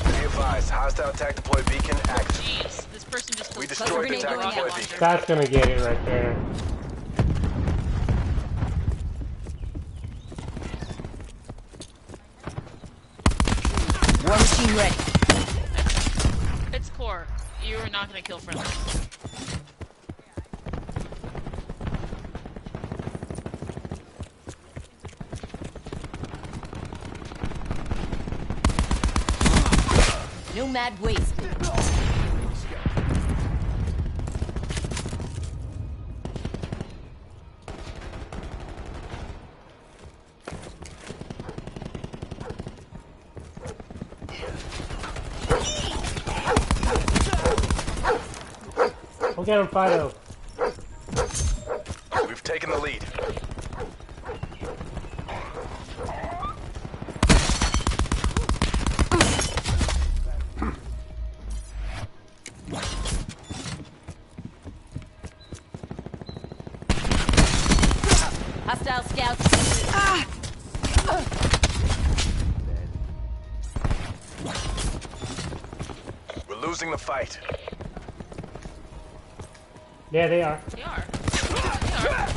Be advised, hostile TAC deploy beacon active. Jeez, this person just We killed destroyed the grenade TAC going deploy out. beacon. That's gonna get it right there. ready. It's core. You are not gonna kill friendly. No mad wasted. We'll get him, Fido. We've taken the lead. Hostile scouts. Ah! We're losing the fight. Yeah, they are. They are. They are.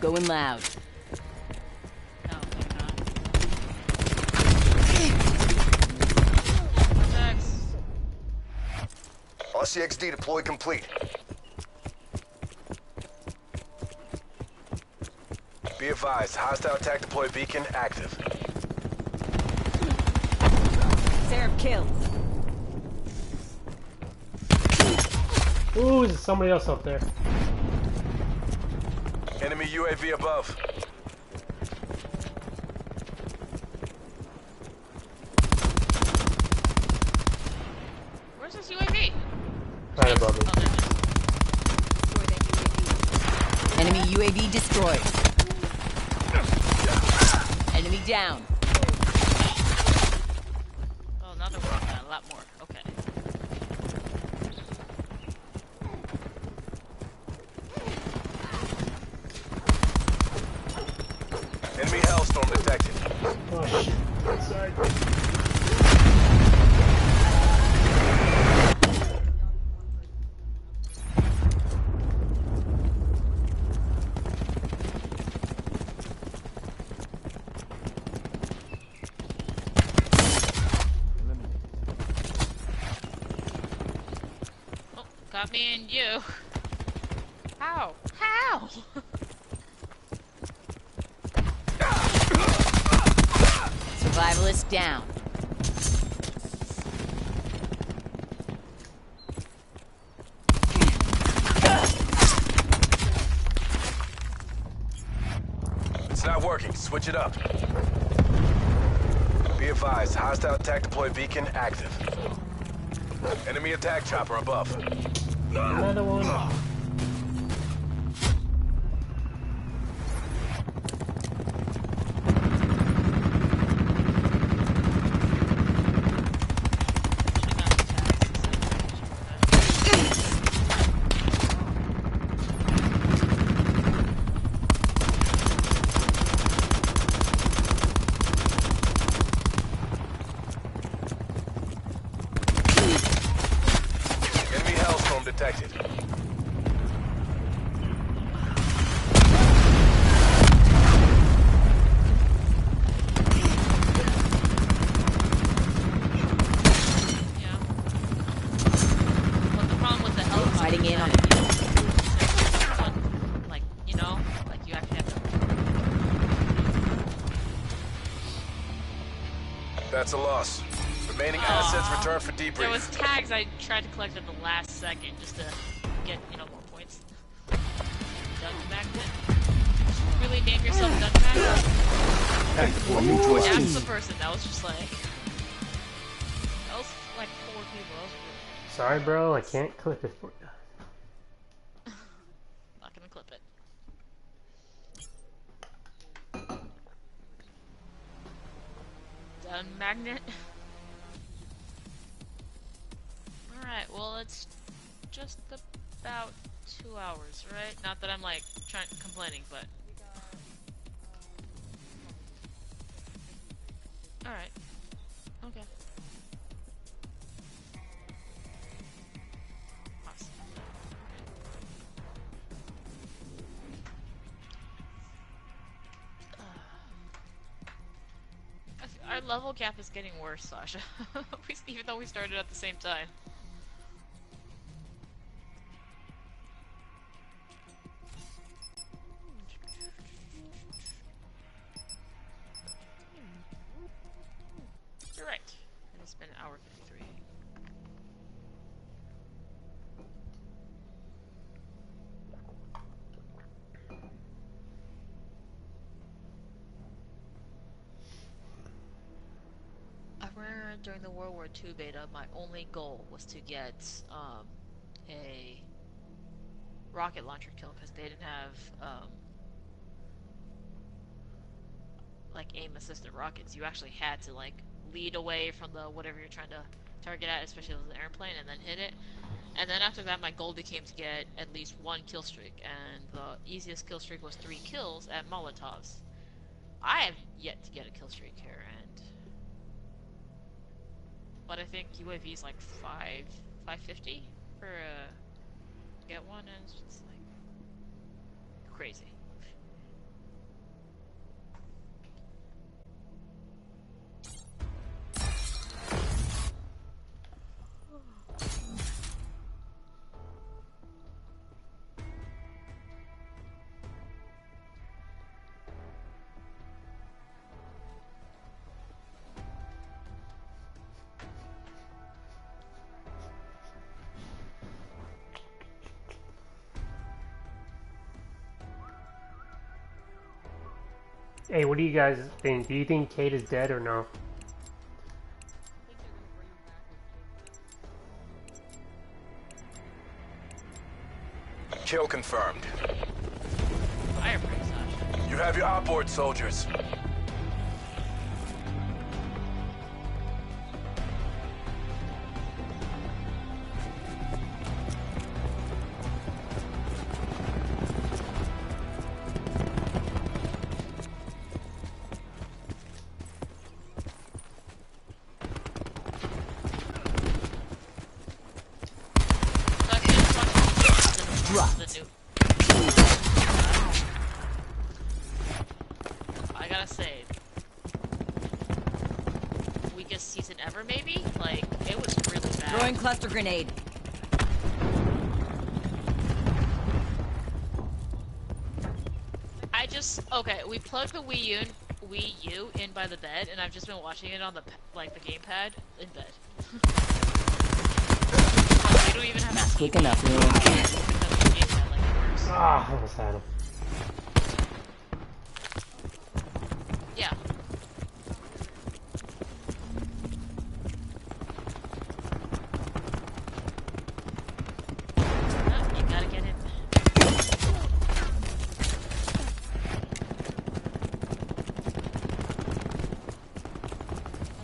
Going loud. No, they're not. RCXD deploy complete. Be advised, hostile attack deploy beacon active. Sarah kills. Ooh, there's somebody else up there. Enemy UAV above. Where's this UAV? Right above me. Enemy UAV destroyed. Enemy down. Oh, now they're working on a lot more. Okay. Enemy hellstorm detected. Oh shit. Sorry. Oh, got me and you. How? How? Survivalist down. It's not working. Switch it up. Be advised, hostile attack deploy beacon active. Enemy attack chopper above. Another one. Enemy hellstorm detected. Yeah. But the problem with the helicopter Fighting in on like, you know, like you actually have to. That's a loss. Remaining assets returned for debrief. There was tags I tried to collect at the last second just to get, you know, more points. Dun Magnet. Really name yourself Dun Magnet? That's the person that was just like. That was like 4 people. That was really Sorry, bro. I can't clip it for you. not gonna clip it. Dun Magnet. Alright, well it's just about 2 hours, right? Not that I'm like complaining, but Alright. Okay. Awesome. Our level gap is getting worse, Sasha. Even though we started at the same time. You're right. And it's been an hour 53. I remember during the World War II beta, my only goal was to get a rocket launcher kill because they didn't have like aim assisted rockets. You actually had to like lead away from the whatever you're trying to target at, especially if it was an airplane, and then hit it. And then after that, my goal became to get at least 1 kill streak, and the easiest kill streak was 3 kills at Molotovs. I have yet to get a kill streak here, but I think UAV is like 550 for get one, and it's just like crazy. Hey, what do you guys think? Do you think Kate is dead or no? Kill confirmed. Fire break, Sasha. You have your outboard, soldiers. I gotta say, weakest season ever, maybe? Like, it was really bad. Throwing cluster grenade. Okay, we plugged the Wii U in by the bed, and I've just been watching it on the, like, the gamepad in bed. We don't even have Not quick TV. enough, Lou. Ah, I almost had him. Yeah. You gotta get in.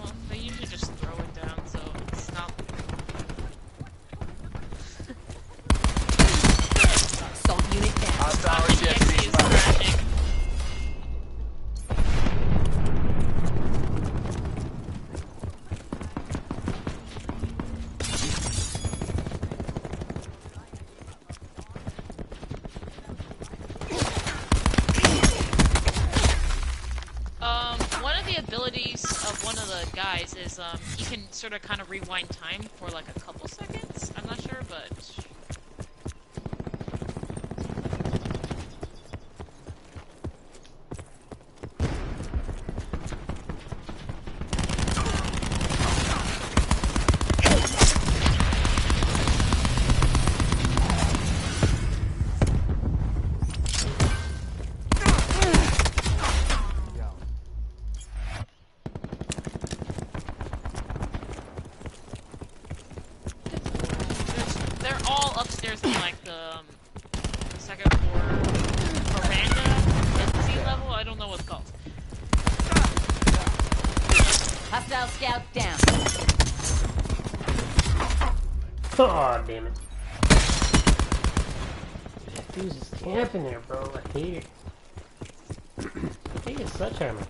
Well, they usually just throw it down, so it's not. Assault unit down. Hostile EXE is crashing. One of the abilities of one of the guys is, you can sort of kind of rewind time for like a couple seconds. I'm not sure, but... They're all upstairs in like the second floor veranda at sea level. I don't know what it's called. Hostile scout down. Oh, damn it. Dude's just camping there, bro. I hate it. I hate it, Sledgehammer.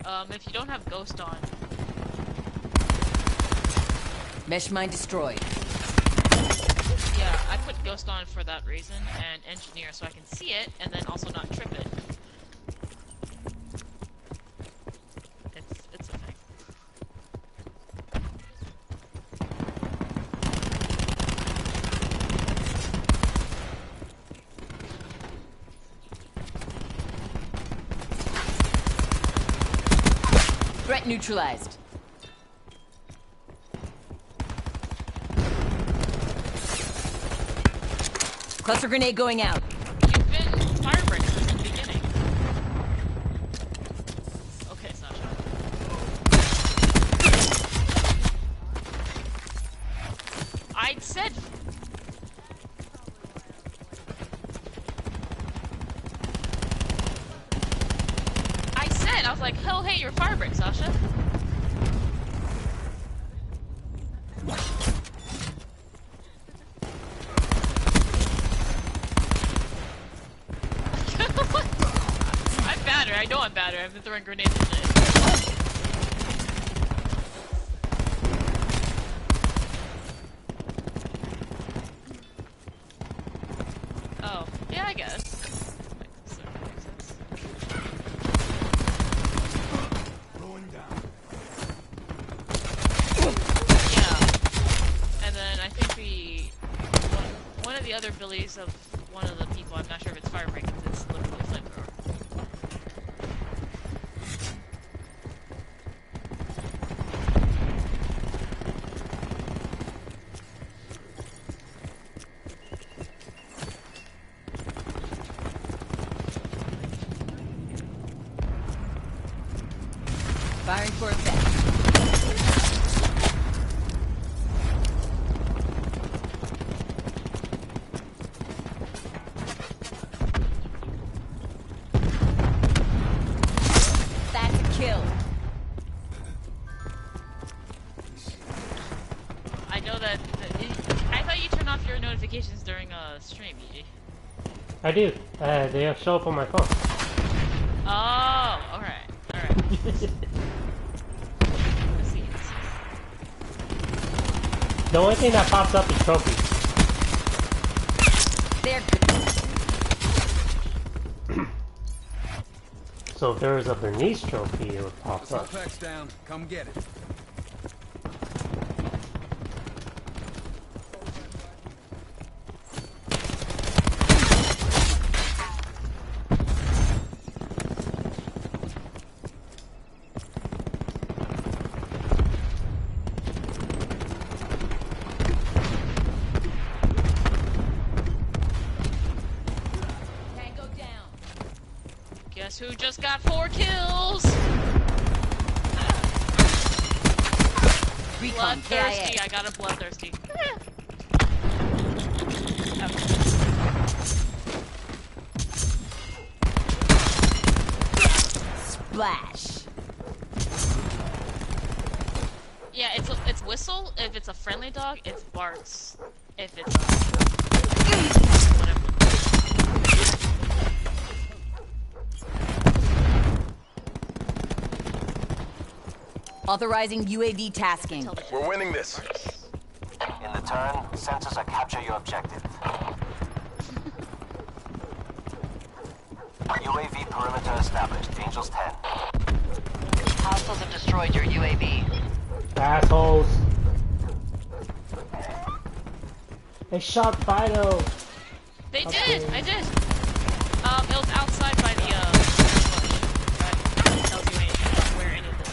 If you don't have Ghost on. Mesh mine destroyed. Yeah, I put Ghost on for that reason, and Engineer so I can see it, and then also not trip it. It's a thing. Threat neutralized. Cluster grenade going out. You've been firebreak since the beginning. Okay, Sasha. I said. I was like, hell, hey, you're firebreak, Sasha. I'm badder. I know I'm badder. I've been throwing grenades in it. Oh, yeah, I guess. Yeah. And then I think one of the other abilities of one of the people, I'm not sure if it's firebreak, because it's literally a flamethrower. Firing for effect. That's a kill. I know that. I thought you turned off your notifications during a stream, EG. I do. They show up on my phone. Oh, alright. Alright. Let's see. The only thing that pops up is trophies. They're So if there was a Bernice trophy, it would pop Assault up. pack's down. Come get it. Tango down. Guess who just got 4 kills? Recon Bloodthirsty. KIA. I got a bloodthirsty. Splash. Yeah, it's whistle if it's a friendly dog. It's barks if it's whatever. Authorizing UAV tasking. We're winning this. In the turn, sensors are capture your objective. UAV perimeter established. Angels 10. Hostiles have destroyed your UAV. Assholes. They shot Fido. They Okay. did. I did. It was outside by the That tells you anything about where any of this.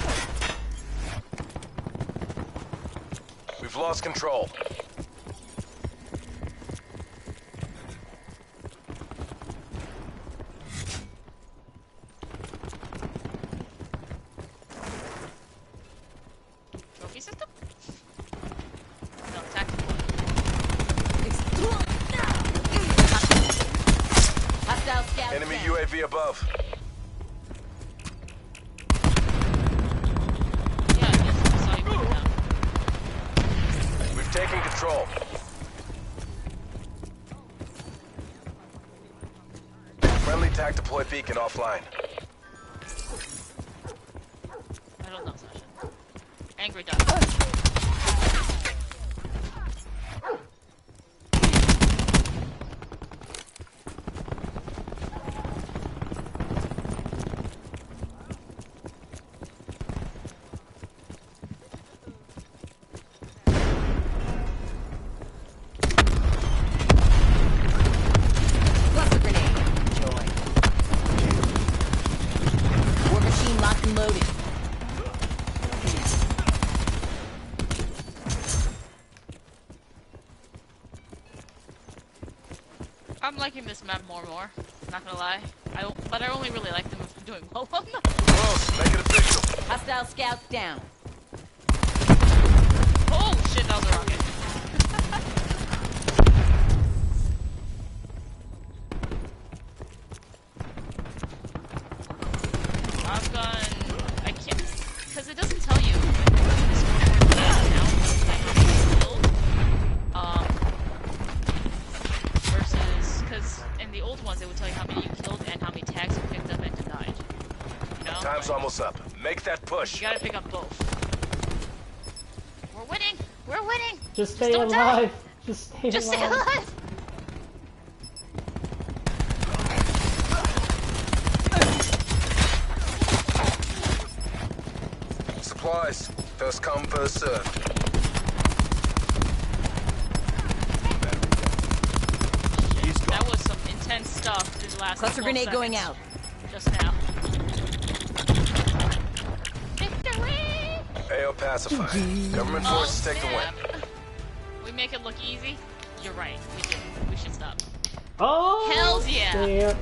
We've lost control. Trophy system? No, tactical. Hostile scout. Enemy down. UAV above. Yeah, I saw you put it down. We've taken control. Friendly TAC deploy beacon offline. no, Sasha. Angry duck. Cluster grenade. Joy. War machine locked and loaded. I'm liking this map more and more. Not gonna lie. But I only really like them if I'm doing well on them. Close. Make it official. Hostile scouts down. Oh shit, that was a rocket. I've gone. I can't. Because it doesn't tell you. Versus. Because in the old ones, it would tell you how many you killed and how many tags you picked up and denied. You know? Time's almost up. Make that push. You gotta pick up both. We're winning! We're winning! Just stay don't alive. Die. Just stay Just alive. stay alive! Supplies. First come, first served. That was some intense stuff these last Cluster 12 grenade seconds. going out. Just now. Victory! AO pacified. Government forces take the win. We make it look easy? You're right. We do. We should stop. Oh! Hells yeah! Damn.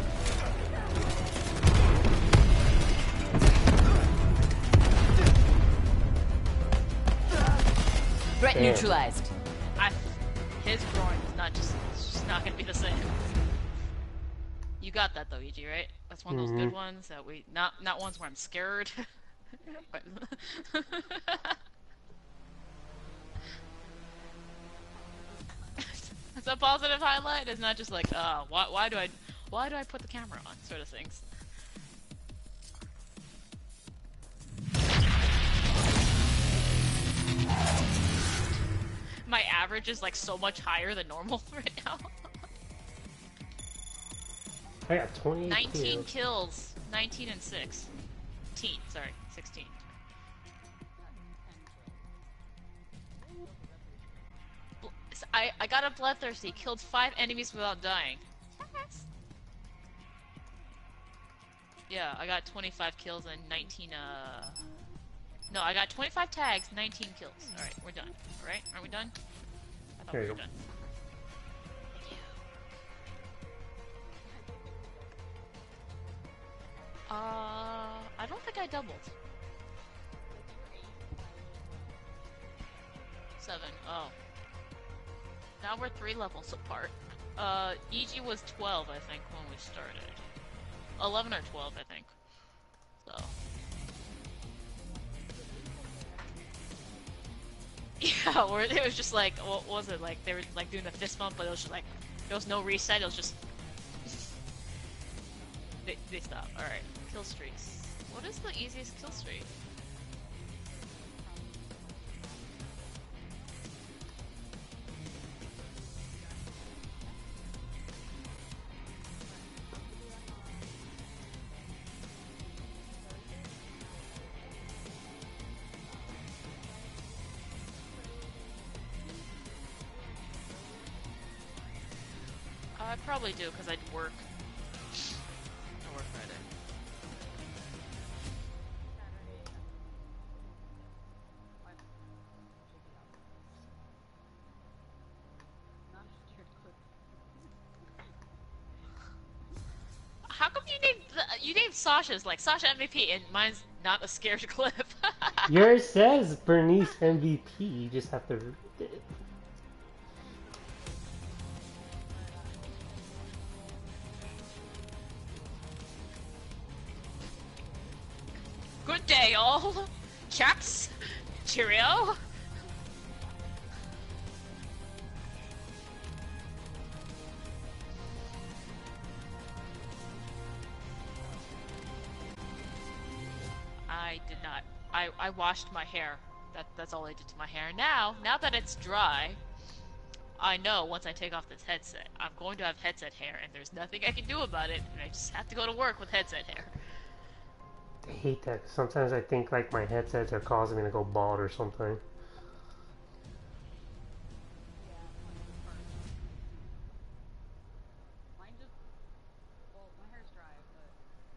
Threat Damn. neutralized. His groin is not just. It's just not gonna be the same. You got that though, EG, right? That's one of those good ones that we not ones where I'm scared. It's a positive highlight. It's not just like, why do I put the camera on, sort of things. My average is like so much higher than normal right now. I got 28 19 kills. kills. 19 and 6. Sorry, 16. I got a bloodthirsty. Killed 5 enemies without dying. Yeah, I got 25 kills and 19, No, I got 25 tags, 19 kills. Alright, we're done. Alright, are we done? I thought we were done. I don't think I doubled. 7. Oh. Now we're 3 levels apart. EG was 12, I think, when we started. 11 or 12, I think. So. Yeah, or it was just like, what was it, like, they were like doing a fist bump, but it was just like, there was no reset, it was just... they stopped. Alright, kill streaks. What is the easiest kill streak? I probably do, because I'd work. I work Friday. How come you named Sasha's like Sasha MVP and mine's not a scared clip? Yours says Bernice MVP. You just have to read it. Good day, all. Chaps. Cheerio. I washed my hair. That's all I did to my hair. Now that it's dry, I know once I take off this headset, I'm going to have headset hair, and there's nothing I can do about it, and I just have to go to work with headset hair. I hate that. Sometimes I think like my headsets are causing me to go bald or something. Yeah, mine just, well, my hair's dry, but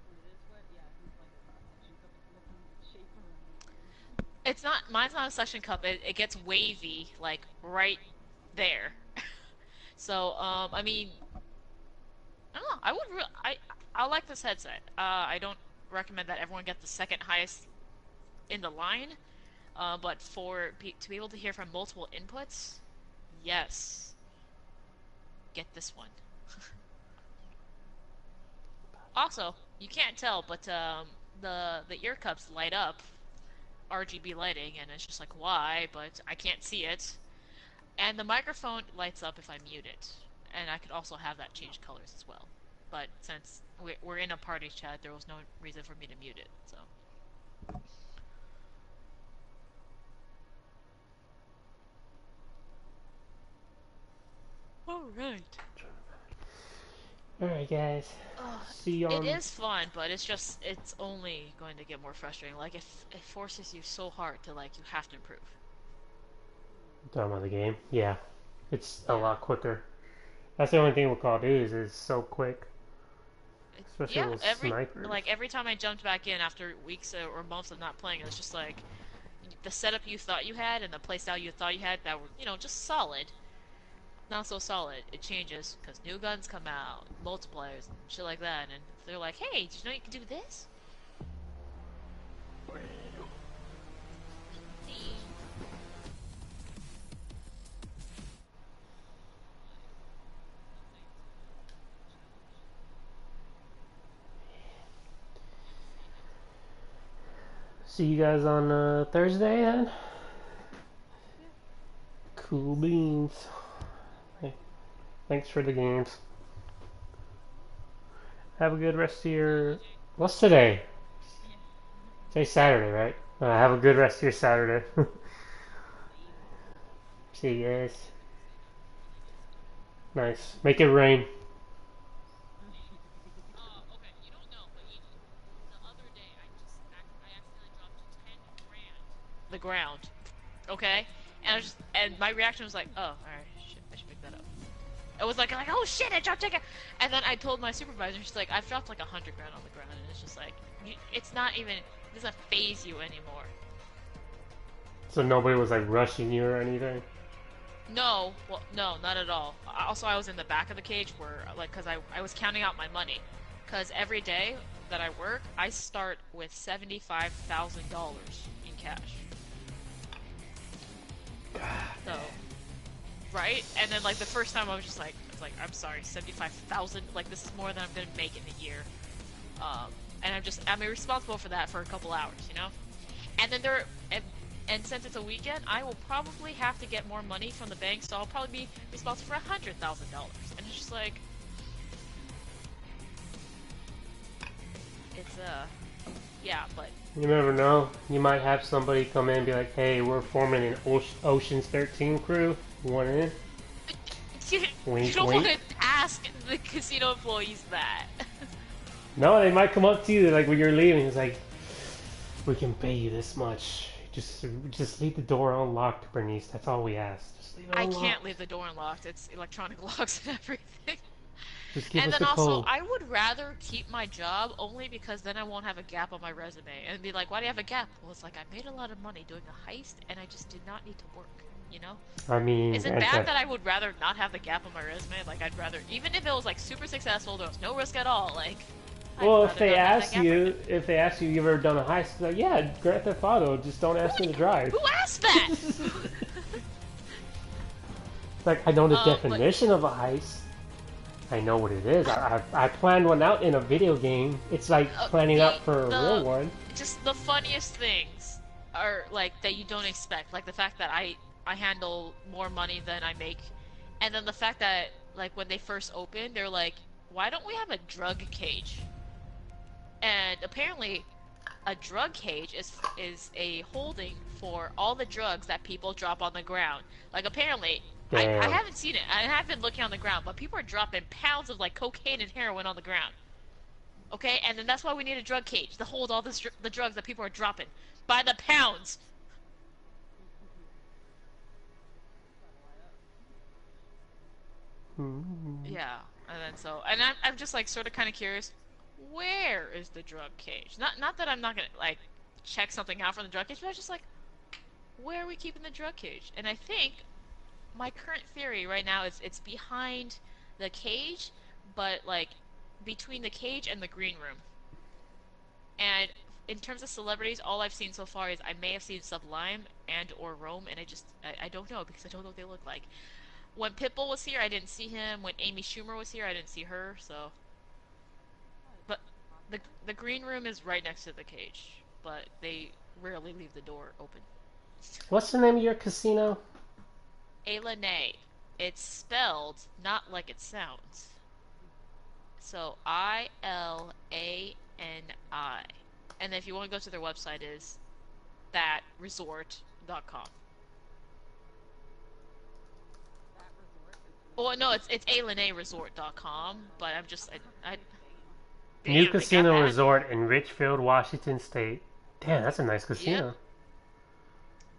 when it is wet, yeah, it's like a suction cup looking shape around my ears. It's not, mine's not a suction cup. It gets wavy, like right there. So, I mean, I don't know. I like this headset. I don't recommend that everyone get the second highest in the line. But to be able to hear from multiple inputs, yes, get this one. Also, you can't tell, but the ear cups light up RGB lighting, and it's just like, why? But I can't see it. And the microphone lights up if I mute it, and I could also have that change colors as well. But since we're in a party chat, there was no reason for me to mute it, so. Alright. Alright, guys. See you It on... is fun, but it's only going to get more frustrating. Like, it forces you so hard to, like, you have to improve. Talking about the game? Yeah. It's a lot quicker. That's the only thing with Call of Duty is it's so quick. Especially Yeah, those snipers. every time I jumped back in after weeks or months of not playing, it was just like, the setup you thought you had and the playstyle you thought you had that were, just solid. Not so solid. It changes because new guns come out, multipliers, and shit like that, and they're like, "Hey, did you know you can do this?" See you guys on Thursday then? Cool beans. Hey, thanks for the games. Have a good rest of your... What's today? Today's Saturday, right? Have a good rest of your Saturday. See you guys. Nice. Make it rain. Okay, you don't know, but the other day I accidentally dropped 10 grand the ground. Okay, and my reaction was like, oh, all right, shit, I should pick that up. It was like, oh shit, I dropped 10 grand, and then I told my supervisor, she's like, I've dropped like 100 grand on the ground, and it's just like, it's not even, it doesn't phase you anymore. So nobody was like rushing you or anything? No, well, no, not at all. Also, I was in the back of the cage where, like, because I was counting out my money. Because every day that I work, I start with $75,000 in cash. So, right? And then, like, the first time I was just like, I'm sorry, 75,000? Like, this is more than I'm gonna make in a year. And I'm responsible for that for a couple hours, And then and since it's a weekend, I will probably have to get more money from the bank, so I'll probably be responsible for $100,000. And it's just like, it's yeah, but you never know. You might have somebody come in and be like, "Hey, we're forming an Ocean's 13 crew. You want in?" You don't want to ask the casino employees that. No, they might come up to you like when you're leaving. It's like, "We can pay you this much. Just leave the door unlocked, Bernice. That's all we ask. Just leave it unlocked." I can't leave the door unlocked. It's electronic locks and everything. Just give and us then the also, code. I would rather keep my job only because then I won't have a gap on my resume. And be like, why do you have a gap? Well, it's like, I made a lot of money doing a heist, and I just did not need to work, I mean... Is it bad that I would rather not have the gap on my resume? Like, I'd rather... Even if it was, like, super successful, there was no risk at all, like... Well, if they ask you, you've ever done a heist, like, yeah, Grand Theft Auto, just don't ask me to drive. Who asked that? Like, I know the definition of a heist. I know what it is. I planned one out in a video game. It's like planning out for a real one. Just the funniest things are, like, that you don't expect. Like, the fact that I handle more money than I make. And then the fact that, like, when they first opened, they're like, why don't we have a drug cage? And apparently, a drug cage is a holding for all the drugs that people drop on the ground. Like apparently, I Damn. haven't seen it. I have been looking on the ground, but people are dropping pounds of like cocaine and heroin on the ground. Okay, and then that's why we need a drug cage to hold all the drugs that people are dropping by the pounds. Yeah, and then I'm just like sort of kind of curious, where is the drug cage? Not that I'm not gonna like check something out from the drug cage, but I was just like, where are we keeping the drug cage? And I think my current theory right now is it's behind the cage, but like between the cage and the green room. And in terms of celebrities, all I've seen so far is I may have seen Sublime and or Rome, and I don't know because I don't know what they look like. When Pitbull was here, I didn't see him. When Amy Schumer was here, I didn't see her. So, but the green room is right next to the cage, but they rarely leave the door open. What's the name of your casino? Alanay. It's spelled not like it sounds. So ILANI. And if you want to go to their website is thatresort.com. Well, no, it's alanayresort.com, but I'm just I New damn, they got casino that. resort in Richfield, Washington State. Damn, that's a nice Yep. casino.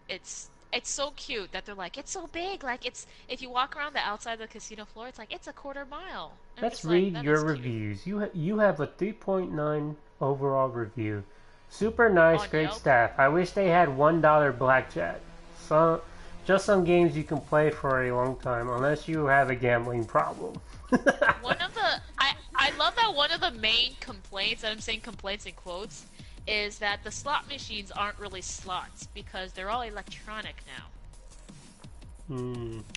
It's so cute that they're like, it's so big, like it's if you walk around the outside of the casino floor, it's like it's a quarter mile. And I'm Let's just like, read that your is cute. reviews. You have a 3.9 overall review. Super nice, On great Yelp. staff. I wish they had $1 blackjack. Some, just some games you can play for a long time, unless you have a gambling problem. One of the I love that one of the main complaints, and I'm saying complaints in quotes, is that the slot machines aren't really slots because they're all electronic now.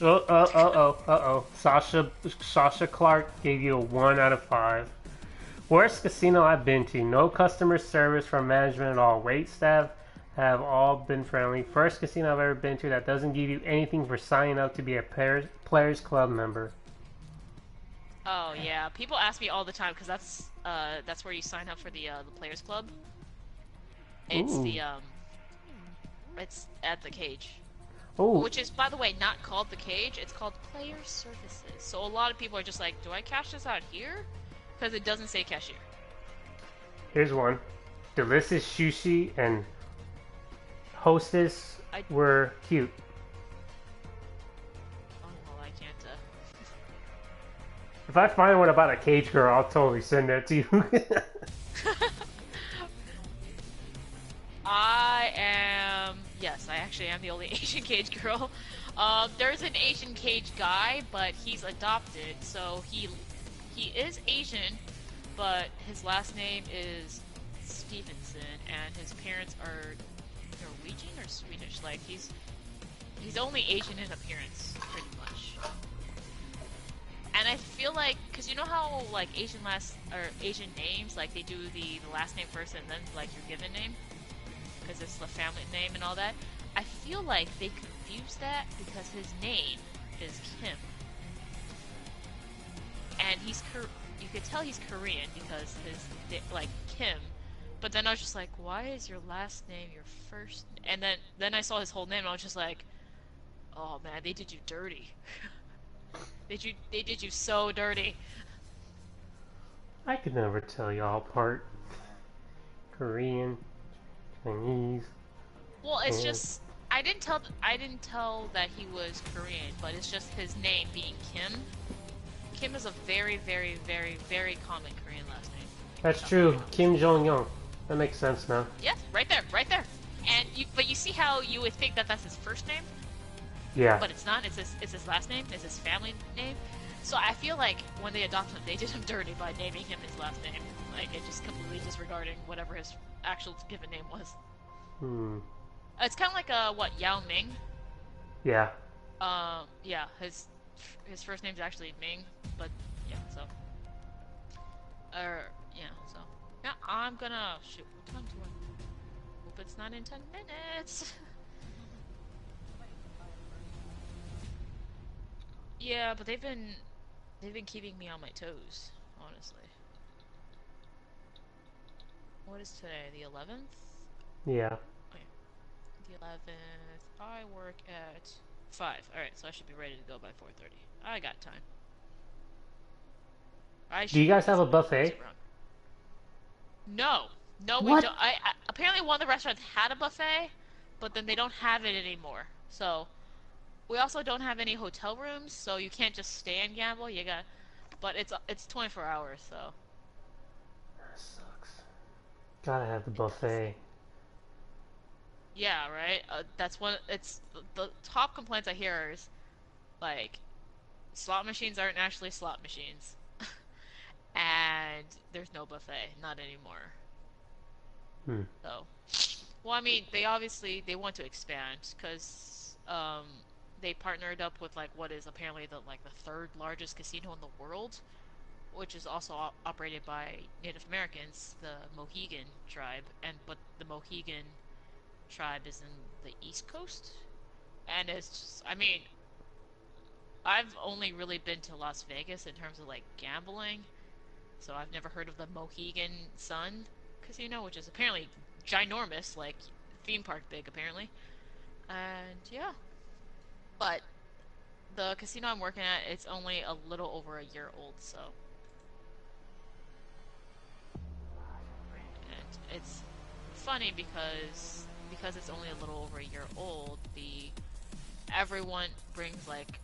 Oh. Sasha Clark gave you a 1 out of 5. Worst casino I've been to. No customer service from management at all. Wait staff have all been friendly. First casino I've ever been to that doesn't give you anything for signing up to be a Players Club member. Oh yeah, people ask me all the time because that's where you sign up for the Players Club. It's Ooh. it's at the cage. Ooh. Which is, by the way, not called the cage, it's called Player Services. So a lot of people are just like, do I cash this out here? Because it doesn't say cashier. Here's one. Delicious sushi and hostess were cute. Oh, well, I can't, If I find one about a cage girl, I'll totally send that to you. Yes, I actually am the only Asian cage girl. There's an Asian cage guy, but he's adopted, so he is Asian, but his last name is Stevenson, and his parents are Norwegian or Swedish. Like, he's only Asian in appearance, pretty much. And I feel like, cause you know how like Asian names, like they do the last name first and then like your given name, because it's the family name and all that. I feel like they confuse that because his name is Kim, and you could tell he's Korean because like Kim. But then I was just like, why is your last name your first? And then I saw his whole name and I was just like, oh man, they did you dirty. They did you so dirty. I could never tell y'all apart. Korean, Chinese. Well, it's just I didn't tell that he was Korean, but it's just his name being Kim. Kim is a very, very, very, very common Korean last name. That's true. Kim Jong-un. That makes sense now. Yes, right there, right there. And but you see how you would think that that's his first name? Yeah. But it's not. It's his last name. It's his family name. So I feel like when they adopted him, they did him dirty by naming him his last name. Like, it just completely disregarding whatever his actual given name was. It's kind of like Yao Ming. Yeah. Yeah. His first name's actually Ming, but yeah. So. Yeah. So. Yeah. I'm gonna shoot. What time do I? Hope it's not in 10 minutes. Yeah, but they've been keeping me on my toes, honestly. What is today? The 11th? Yeah. Okay. The 11th. I work at 5. Alright, so I should be ready to go by 4:30. I got time. I Do you should be guys have a reasonably buffet? around. No. No, we What? don't. Apparently one of the restaurants had a buffet, but then they don't have it anymore. So, we also don't have any hotel rooms, so you can't just stay and gamble. You got, but it's 24 hours, so That sucks. Gotta have the it does. buffet. Yeah, right. That's one. It's the top complaints I hear is like slot machines aren't actually slot machines, and there's no buffet, not anymore. Hmm. So, well, I mean, they want to expand because they partnered up with like what is apparently the third largest casino in the world, which is also operated by Native Americans, the Mohegan tribe, and but the Mohegan tribe is in the East Coast, and it's just, I mean, I've only really been to Las Vegas in terms of like gambling, so I've never heard of the Mohegan Sun Casino, which is apparently ginormous, like theme park big apparently. And yeah, but the casino I'm working at, it's only a little over a year old, so and it's funny because it's only a little over a year old, the everyone brings like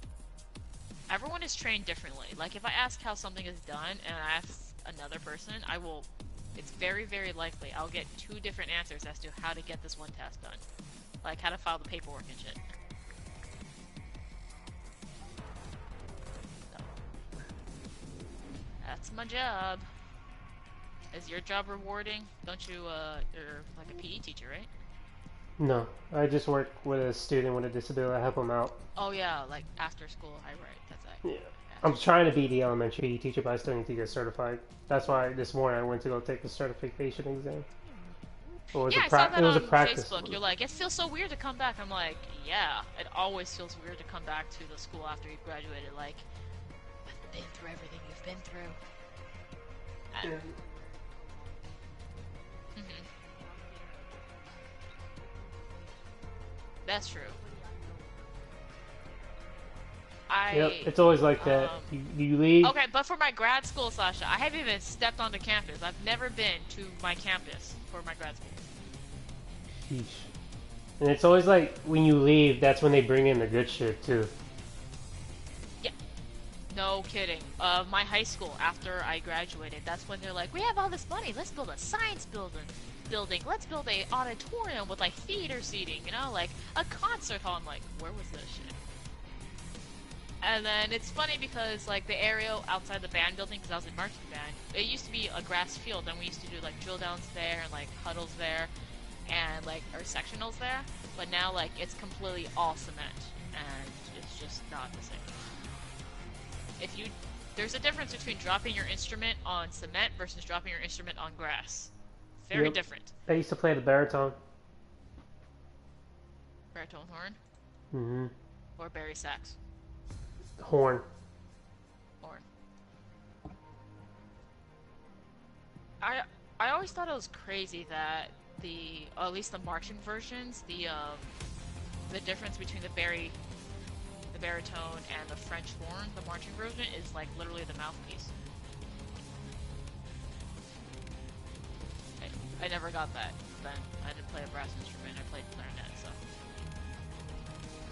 everyone is trained differently. Like if I ask how something is done and I ask another person, it's very, very likely I'll get two different answers as to how to get this one task done. Like how to file the paperwork and shit. So, that's my job. Is your job rewarding? Don't you, you're like a PE teacher, right? No, I just work with a student with a disability. I help them out. Oh yeah, like after school. I right. That's Yeah. right. I'm trying to be the elementary teacher, but I still need to get certified. That's why this morning I went to go take the certification exam. Yeah, I saw It that was a on practice Facebook. one. You're like, it feels so weird to come back. I'm like, yeah, it always feels weird to come back to the school after you've graduated. Like, I've been through everything you've been through. And, Yeah. mhm. That's true. Yep, it's always like that. Um, You leave. okay, but for my grad school, Sasha, I haven't even stepped onto campus. I've never been to my campus for my grad school. Sheesh. And it's always like when you leave, that's when they bring in the good shit too. Yeah, no kidding. My high school, after I graduated, that's when they're like, we have all this money, let's build a science building. Let's build a auditorium with like theater seating, you know, like a concert hall. I'm like, where was this shit? And then it's funny because like the area outside the band building, because I was in marching band, it used to be a grass field, and we used to do like drill downs there and like huddles there, and like our sectionals there. But now like it's completely all cement, and it's just not the same. There's a difference between dropping your instrument on cement versus dropping your instrument on grass. Very Yep. different. I used to play the baritone. Baritone horn Mm-hmm. or bari sax Horn. horn. I I always thought it was crazy that at least the marching versions, the difference between the baritone and the French horn, the marching version is like literally the mouthpiece. I never got that. Then I didn't play a brass instrument. I played clarinet, so.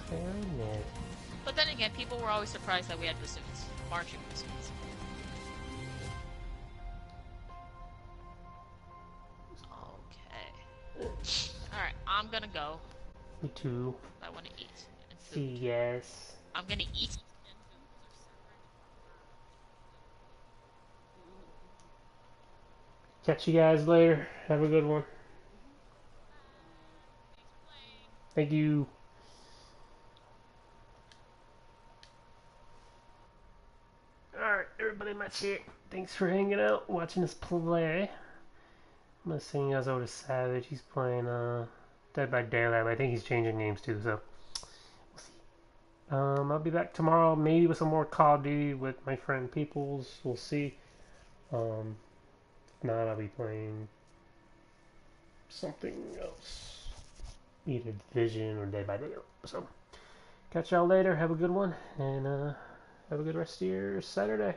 Clarinet. But then again, people were always surprised that we had bassoons, marching bassoons. Okay. Alright, I'm gonna go. Me too. I wanna eat and See, food. yes. I'm gonna eat. Catch you guys later. Have a good one. Thank you. Alright, everybody, that's it. Thanks for hanging out, watching us play. I'm gonna sing us over to Savage. He's playing Dead by Daylight, but I think he's changing names too, so we'll see. I'll be back tomorrow, maybe with some more COD Duty with my friend Peoples. We'll see. If not, I'll be playing something else. Either Division or Day by Day. So, catch y'all later. Have a good one, and have a good rest of your Saturday.